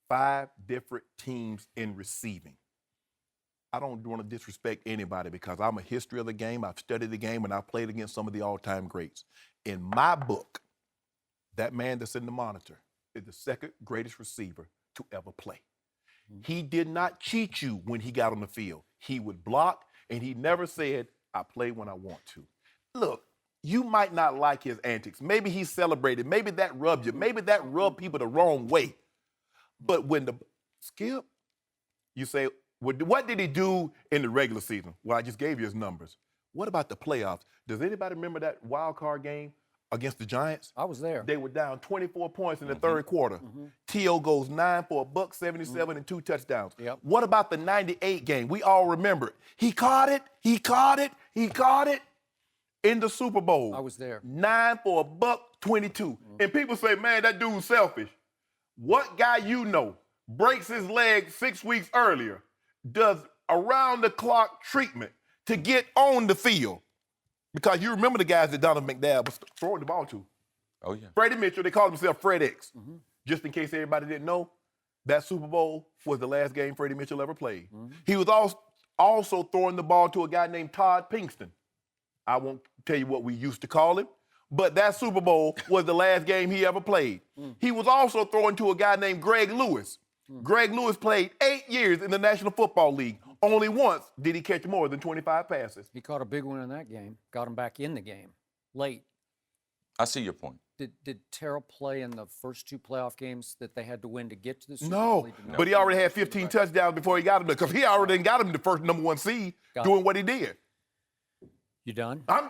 5 different teams in receiving. I don't want to disrespect anybody because I'm a history of the game. I've studied the game, and I've played against some of the all-time greats. In my book, that man that's in the monitor is the second greatest receiver to ever play. He did not cheat you when he got on the field. He would block, and he never said, I play when I want to. Look, you might not like his antics. Maybe he celebrated. Maybe that rubbed you. Maybe that rubbed people the wrong way. But when the Skip, you say, what did he do in the regular season? Well, I just gave you his numbers. What about the playoffs? Does anybody remember that wild card game? against the Giants. I was there. They were down 24 points in the third quarter. T.O. goes 9 for $177 and 2 touchdowns. Yep. What about the 98 game? We all remember it. He caught it. He caught it. He caught it in the Super Bowl. I was there. 9 for $122. And people say, man, that dude's selfish. What guy you know breaks his leg 6 weeks earlier, does around-the-clock treatment to get on the field? Because you remember the guys that Donovan McNabb was throwing the ball to. Oh, yeah. Freddie Mitchell, they called himself Fred X. Just in case everybody didn't know, that Super Bowl was the last game Freddie Mitchell ever played. He was also throwing the ball to a guy named Todd Pinkston. I won't tell you what we used to call him, but that Super Bowl was the last game he ever played. He was also throwing to a guy named Greg Lewis. Greg Lewis played 8 years in the National Football League. Only once did he catch more than 25 passes. He caught a big one in that game. Got him back in the game late. I see your point. Did Terrell play in the first 2 playoff games that they had to win to get to the Super Bowl? No, He did not. but he already had 15 touchdowns before he got him there, because he already got him the first number 1 seed doing what he did. You done? I'm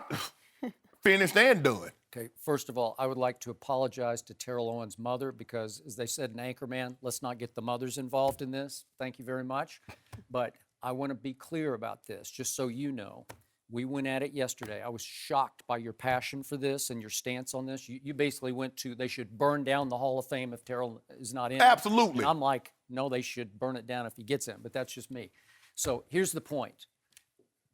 finished and done. Okay, first of all, I would like to apologize to Terrell Owens' mother because, as they said in Anchorman, let's not get the mothers involved in this. Thank you very much. But I want to be clear about this, just so you know. We went at it yesterday. I was shocked by your passion for this and your stance on this. You basically went to, they should burn down the Hall of Fame if Terrell is not in. Absolutely. And I'm like, no, they should burn it down if he gets in, but that's just me. So here's the point.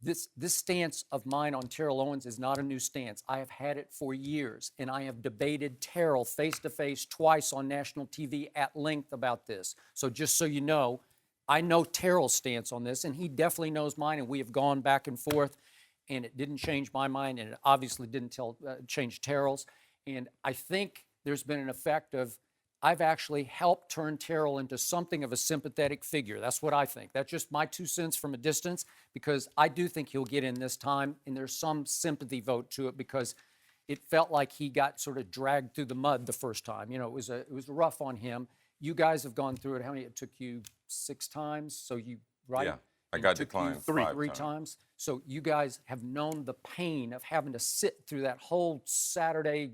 This stance of mine on Terrell Owens is not a new stance. I have had it for years, and I have debated Terrell face-to-face twice on national TV at length about this. So just so you know, I know Terrell's stance on this, and he definitely knows mine, and we have gone back and forth, and it didn't change my mind, and it obviously didn't change Terrell's. And I think there's been an effect of I've actually helped turn Terrell into something of a sympathetic figure. That's what I think. That's just my 2 cents from a distance, because I do think he'll get in this time, and there's some sympathy vote to it because it felt like he got sort of dragged through the mud the first time. You know, it was rough on him. You guys have gone through it. How many? It took you 6 times, so you, right? Yeah, I And got it took you declined three five times. So you guys have known the pain of having to sit through that whole Saturday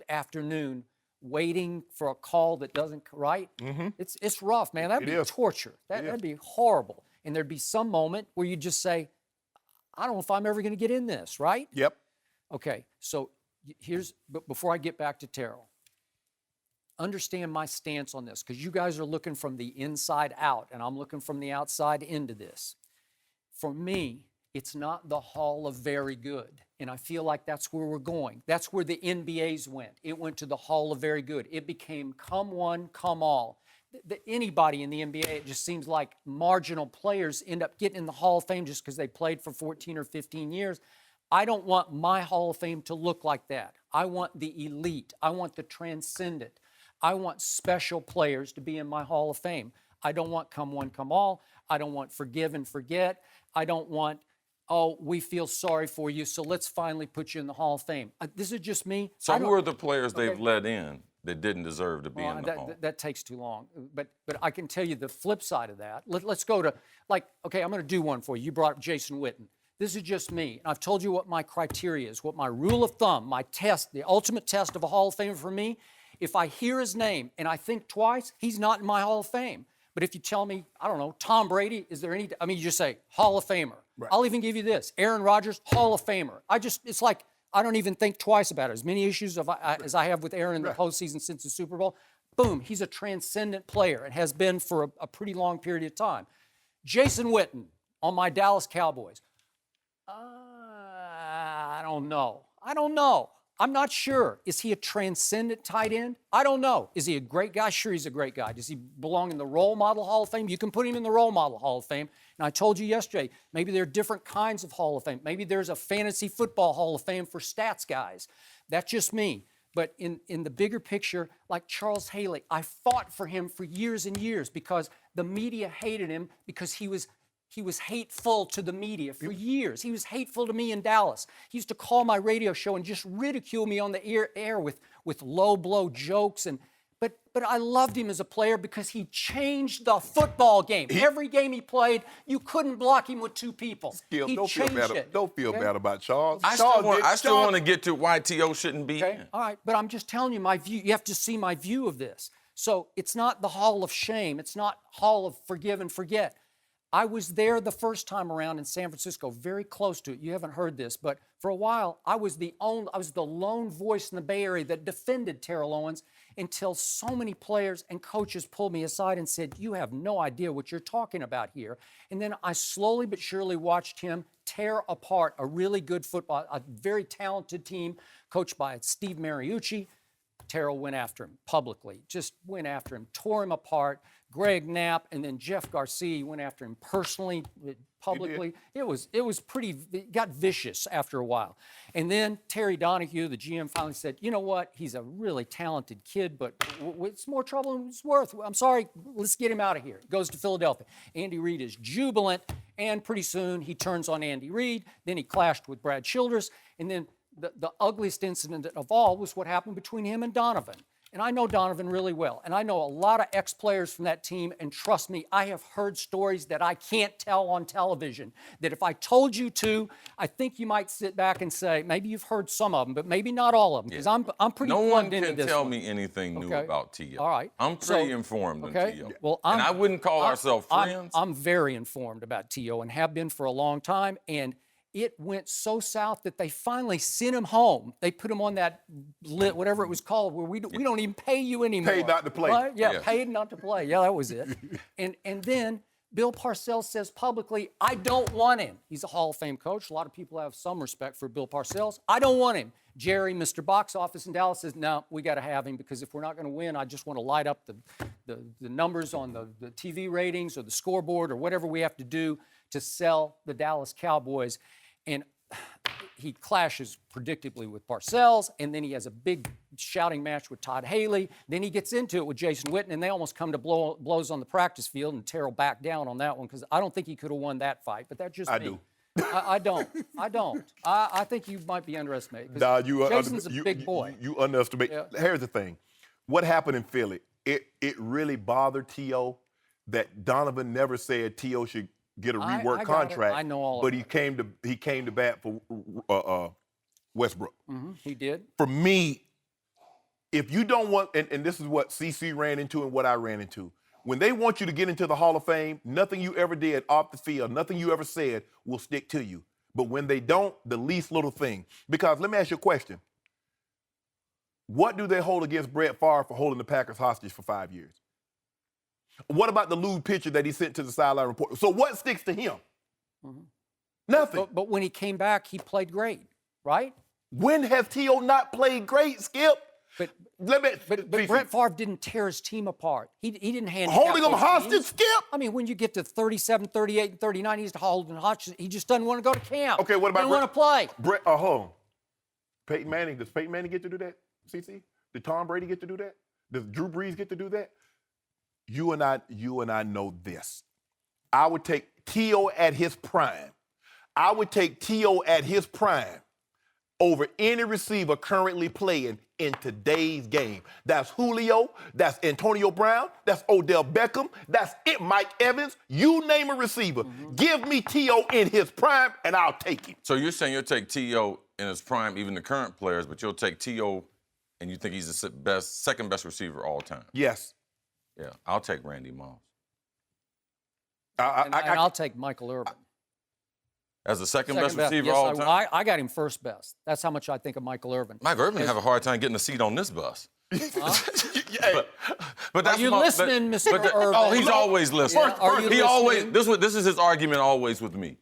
afternoon waiting for a call that doesn't, right? It's rough, man. That'd It be is. torture. That'd be horrible. And there'd be some moment where you just say, I don't know if I'm ever going to get in this, right? Yep. Okay, so but before I get back to Terrell, understand my stance on this, because you guys are looking from the inside out, and I'm looking from the outside into this. For me, it's not the Hall of Very Good, and I feel like that's where we're going. That's where the NBA's went. It went to the Hall of Very Good. It became come one, come all. Anybody in the NBA, it just seems like marginal players end up getting in the Hall of Fame just because they played for 14 or 15 years. I don't want my Hall of Fame to look like that. I want the elite. I want the transcendent. I want special players to be in my Hall of Fame. I don't want come one, come all. I don't want forgive and forget. I don't want, oh, we feel sorry for you, so let's finally put you in the Hall of Fame. This is just me. So who are the players they've let in that didn't deserve to be in the Hall? That takes too long. But I can tell you the flip side of that. Let's go to, like, okay, I'm going to do one for you. You brought up Jason Witten. This is just me. I've told you what my criteria is, what my rule of thumb, my test, the ultimate test of a Hall of Famer for me. If I hear his name and I think twice, he's not in my Hall of Fame. But if you tell me, I don't know, Tom Brady, is there any, I mean, you just say Hall of Famer. Right. I'll even give you this. Aaron Rodgers, Hall of Famer. It's like, I don't even think twice about it. As many issues as I have with Aaron in the postseason since the Super Bowl, boom, he's a transcendent player and has been for a pretty long period of time. Jason Witten on my Dallas Cowboys. I don't know. I'm not sure. Is he a transcendent tight end? I don't know. Is he a great guy? Sure, he's a great guy. Does he belong in the Role Model Hall of Fame? You can put him in the Role Model Hall of Fame. And I told you yesterday, maybe there are different kinds of Hall of Fame. Maybe there's a fantasy football Hall of Fame for stats guys. That's just me. But in the bigger picture, like Charles Haley, I fought for him for years and years because the media hated him because he was hateful to the media for years. He was hateful to me in Dallas. He used to call my radio show and just ridicule me on the air with low blow jokes. But I loved him as a player because he changed the football game. Every game he played, you couldn't block him with two people. Skip, He don't feel changed bad. it. Don't feel Okay? bad about Charles. I still want to get to why T.O. shouldn't be Okay, in. all right, but I'm just telling you my view. You have to see my view of this. So it's not the hall of shame. It's not hall of forgive and forget. I was there the first time around in San Francisco, very close to it. You haven't heard this, but for a while, I was the lone voice in the Bay Area that defended Terrell Owens until so many players and coaches pulled me aside and said, "You have no idea what you're talking about here." And then I slowly but surely watched him tear apart a really good football, a very talented team coached by Steve Mariucci. Terrell went after him publicly, just went after him, tore him apart. Greg Knapp and then Jeff Garcia went after him personally, publicly. It was pretty, it got vicious after a while. And then Terry Donahue, the GM, finally said, "You know what? He's a really talented kid, but it's more trouble than it's worth. I'm sorry, let's get him out of here." Goes to Philadelphia. Andy Reid is jubilant, and pretty soon he turns on Andy Reid. Then he clashed with Brad Childress, and then the ugliest incident of all was what happened between him and Donovan. And I know Donovan really well, and I know a lot of ex-players from that team, and trust me, I have heard stories that I can't tell on television, that if I told you to, I think you might sit back and say, maybe you've heard some of them, but maybe not all of them, because I'm pretty plugged into this. No one can tell me anything new about T.O. All right. I'm pretty informed on T.O. Well, and I wouldn't call ourselves friends. I'm very informed about T.O. and have been for a long time, and it went so south that they finally sent him home. They put him on that whatever it was called, where we don't even pay you anymore. Paid not to play. Right? Yeah, paid not to play. Yeah, that was it. And then Bill Parcells says publicly, "I don't want him." He's a Hall of Fame coach. A lot of people have some respect for Bill Parcells. "I don't want him." Jerry, Mr. Box Office in Dallas, says, "No, we got to have him, because if we're not going to win, I just want to light up the numbers on the TV ratings or the scoreboard or whatever we have to do to sell the Dallas Cowboys." And he clashes predictably with Parcells, and then he has a big shouting match with Todd Haley. Then he gets into it with Jason Witten, and they almost come to blows on the practice field, and Terrell backed down on that one, because I don't think he could have won that fight, but that's just me. do. I don't. I think you might be underestimated. Nah, Jason's a big boy. You underestimate. Yeah. Here's the thing. What happened in Philly, it really bothered T.O. that Donovan never said T.O. should get a rework contract. I know all of but that. he came to bat for Westbrook. Mm-hmm. He did. For me, if you don't want, and this is what CC ran into and what I ran into, when they want you to get into the Hall of Fame, nothing you ever did off the field, nothing you ever said will stick to you. But when they don't, the least little thing. Because let me ask you a question. What do they hold against Brett Favre for holding the Packers hostage for 5 years? What about the lewd picture that he sent to the sideline report? So what sticks to him? Mm-hmm. Nothing. But when he came back, he played great, right? When has T.O. not played great, Skip? But But Brett Favre didn't tear his team apart. He didn't handicap holding them those hostage, teams. Skip? I mean, when you get to 37, 38, and 39, he's holding hostage. He just doesn't want to go to camp. Okay, what about He doesn't want to play. Brett, hold on. Peyton Manning, does Peyton Manning get to do that, CC? Did Tom Brady get to do that? Does Drew Brees get to do that? You and I know this. I would take T.O. at his prime. I would take T.O. at his prime over any receiver currently playing in today's game. That's Julio, that's Antonio Brown, that's Odell Beckham, that's it, Mike Evans. You name a receiver. Mm-hmm. Give me T.O. in his prime, and I'll take him. So you're saying you'll take T.O. in his prime, even the current players, but you'll take T.O. and you think he's the second best receiver all time? Yes. Yeah, I'll take Randy Moss. I'll take Michael Irvin. As the second best receiver all time? I got him first best. That's how much I think of Michael Irvin. Mike Irvin have a hard time getting a seat on this bus. Hey, but that's Are you listening, Mr. Irvin? Oh, he's always listening. Yeah, are you listening? This is his argument always with me.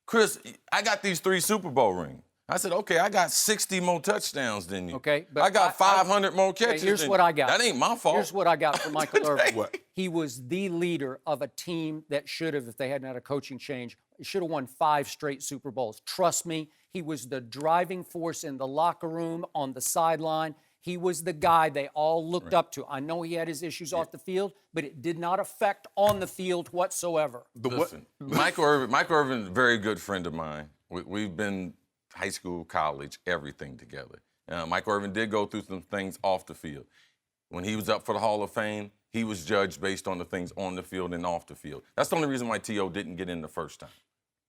Chris, I got these 3 Super Bowl rings. I said, okay, I got 60 more touchdowns than you. Okay, but I got 500 more catches. Here's what I got. That ain't my fault. Here's what I got from Michael Irvin. What? He was the leader of a team that should have, if they hadn't had a coaching change, should have won 5 straight Super Bowls. Trust me, he was the driving force in the locker room, on the sideline. He was the guy they all looked up to. I know he had his issues off the field, but it did not affect on the field whatsoever. Listen, Michael Irvin is a very good friend of mine. We've been high school, college, everything together. Michael Irvin did go through some things off the field. When he was up for the Hall of Fame, he was judged based on the things on the field and off the field. That's the only reason why T.O. didn't get in the first time.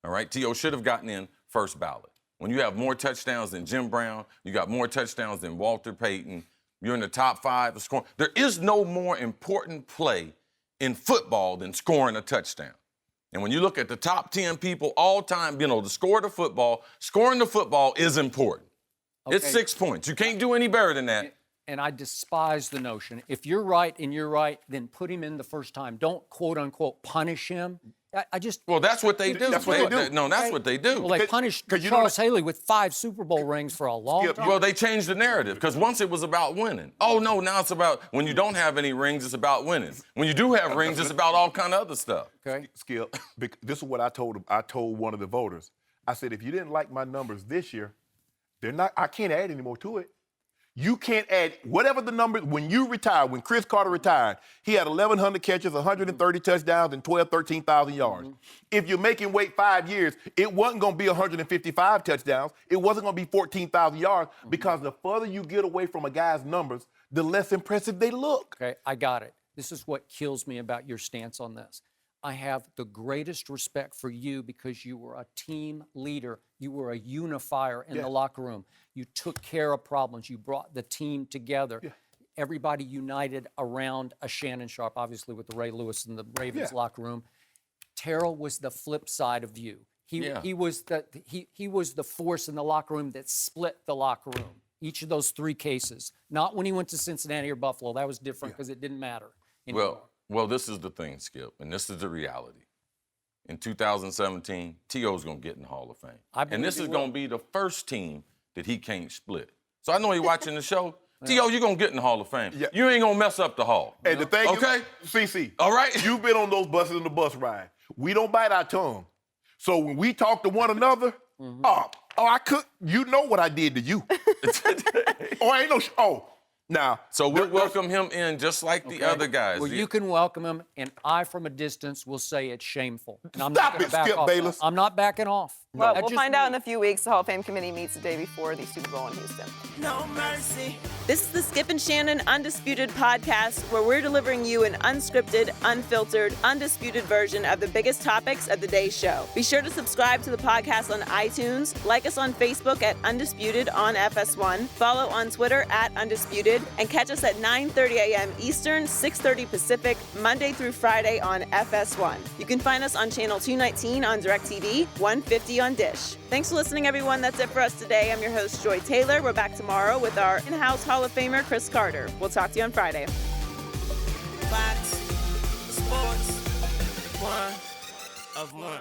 All right? T.O. should have gotten in first ballot. When you have more touchdowns than Jim Brown, you got more touchdowns than Walter Payton, you're in the top 5 of scoring. There is no more important play in football than scoring a touchdown. And when you look at the top 10 people all time, to score the football, scoring the football is important. Okay. It's 6 points. You can't do any better than that. And I despise the notion. If you're right and you're right, then put him in the first time. Don't, quote, unquote, punish him. I just... Well, that's what they do. That's what they do. No, that's what they do. Well, they punished Charles Haley with 5 Super Bowl rings for a long time. Well, they changed the narrative because once it was about winning. Oh, no, now it's about when you don't have any rings, it's about winning. When you do have rings, it's about all kind of other stuff. Okay. Skip, this is what I told him. I told one of the voters. I said, if you didn't like my numbers this year, I can't add any more to it. You can't add whatever the numbers. When you retired, when Chris Carter retired, he had 1,100 catches, 130 touchdowns, and 13,000 yards. If you're making wait 5 years, it wasn't going to be 155 touchdowns. It wasn't going to be 14,000 yards because the further you get away from a guy's numbers, the less impressive they look. Okay, I got it. This is what kills me about your stance on this. I have the greatest respect for you because you were a team leader. You were a unifier in the locker room. You took care of problems. You brought the team together. Yeah. Everybody united around a Shannon Sharpe, obviously with the Ray Lewis and the Ravens locker room. Terrell was the flip side of you. He was the force in the locker room that split the locker room. Each of those 3 cases. Not when he went to Cincinnati or Buffalo. That was different because it didn't matter anymore. Well, this is the thing, Skip, and this is the reality. In 2017, T.O.'s going to get in the Hall of Fame. And this is going to be the first team that he can't split. So I know you're watching the show. T.O., you're going to get in the Hall of Fame. Yeah. You ain't going to mess up the Hall. And the thing is, CC, all right? You've been on those buses on the bus ride. We don't bite our tongue. So when we talk to one another, I could, you know what I did to you. Now, so we'll welcome him in just like the other guys. Well, you can welcome him, and I, from a distance, will say it's shameful. And I'm Stop it, Skip Bayless. I'm not backing off. Well, we'll find out in a few weeks. The Hall of Fame committee meets the day before the Super Bowl in Houston. No mercy. This is the Skip and Shannon Undisputed podcast, where we're delivering you an unscripted, unfiltered, undisputed version of the biggest topics of the day's show. Be sure to subscribe to the podcast on iTunes, like us on Facebook at Undisputed on FS1, follow on Twitter at Undisputed, and catch us at 9:30 a.m. Eastern, 6:30 Pacific, Monday through Friday on FS1. You can find us on channel 219 on DirecTV, 150 on Dish. Thanks for listening, everyone. That's it for us today. I'm your host, Joy Taylor. We're back tomorrow with our in-house Hall of Famer, Chris Carter. We'll talk to you on Friday. Fox Sports 1 of 1.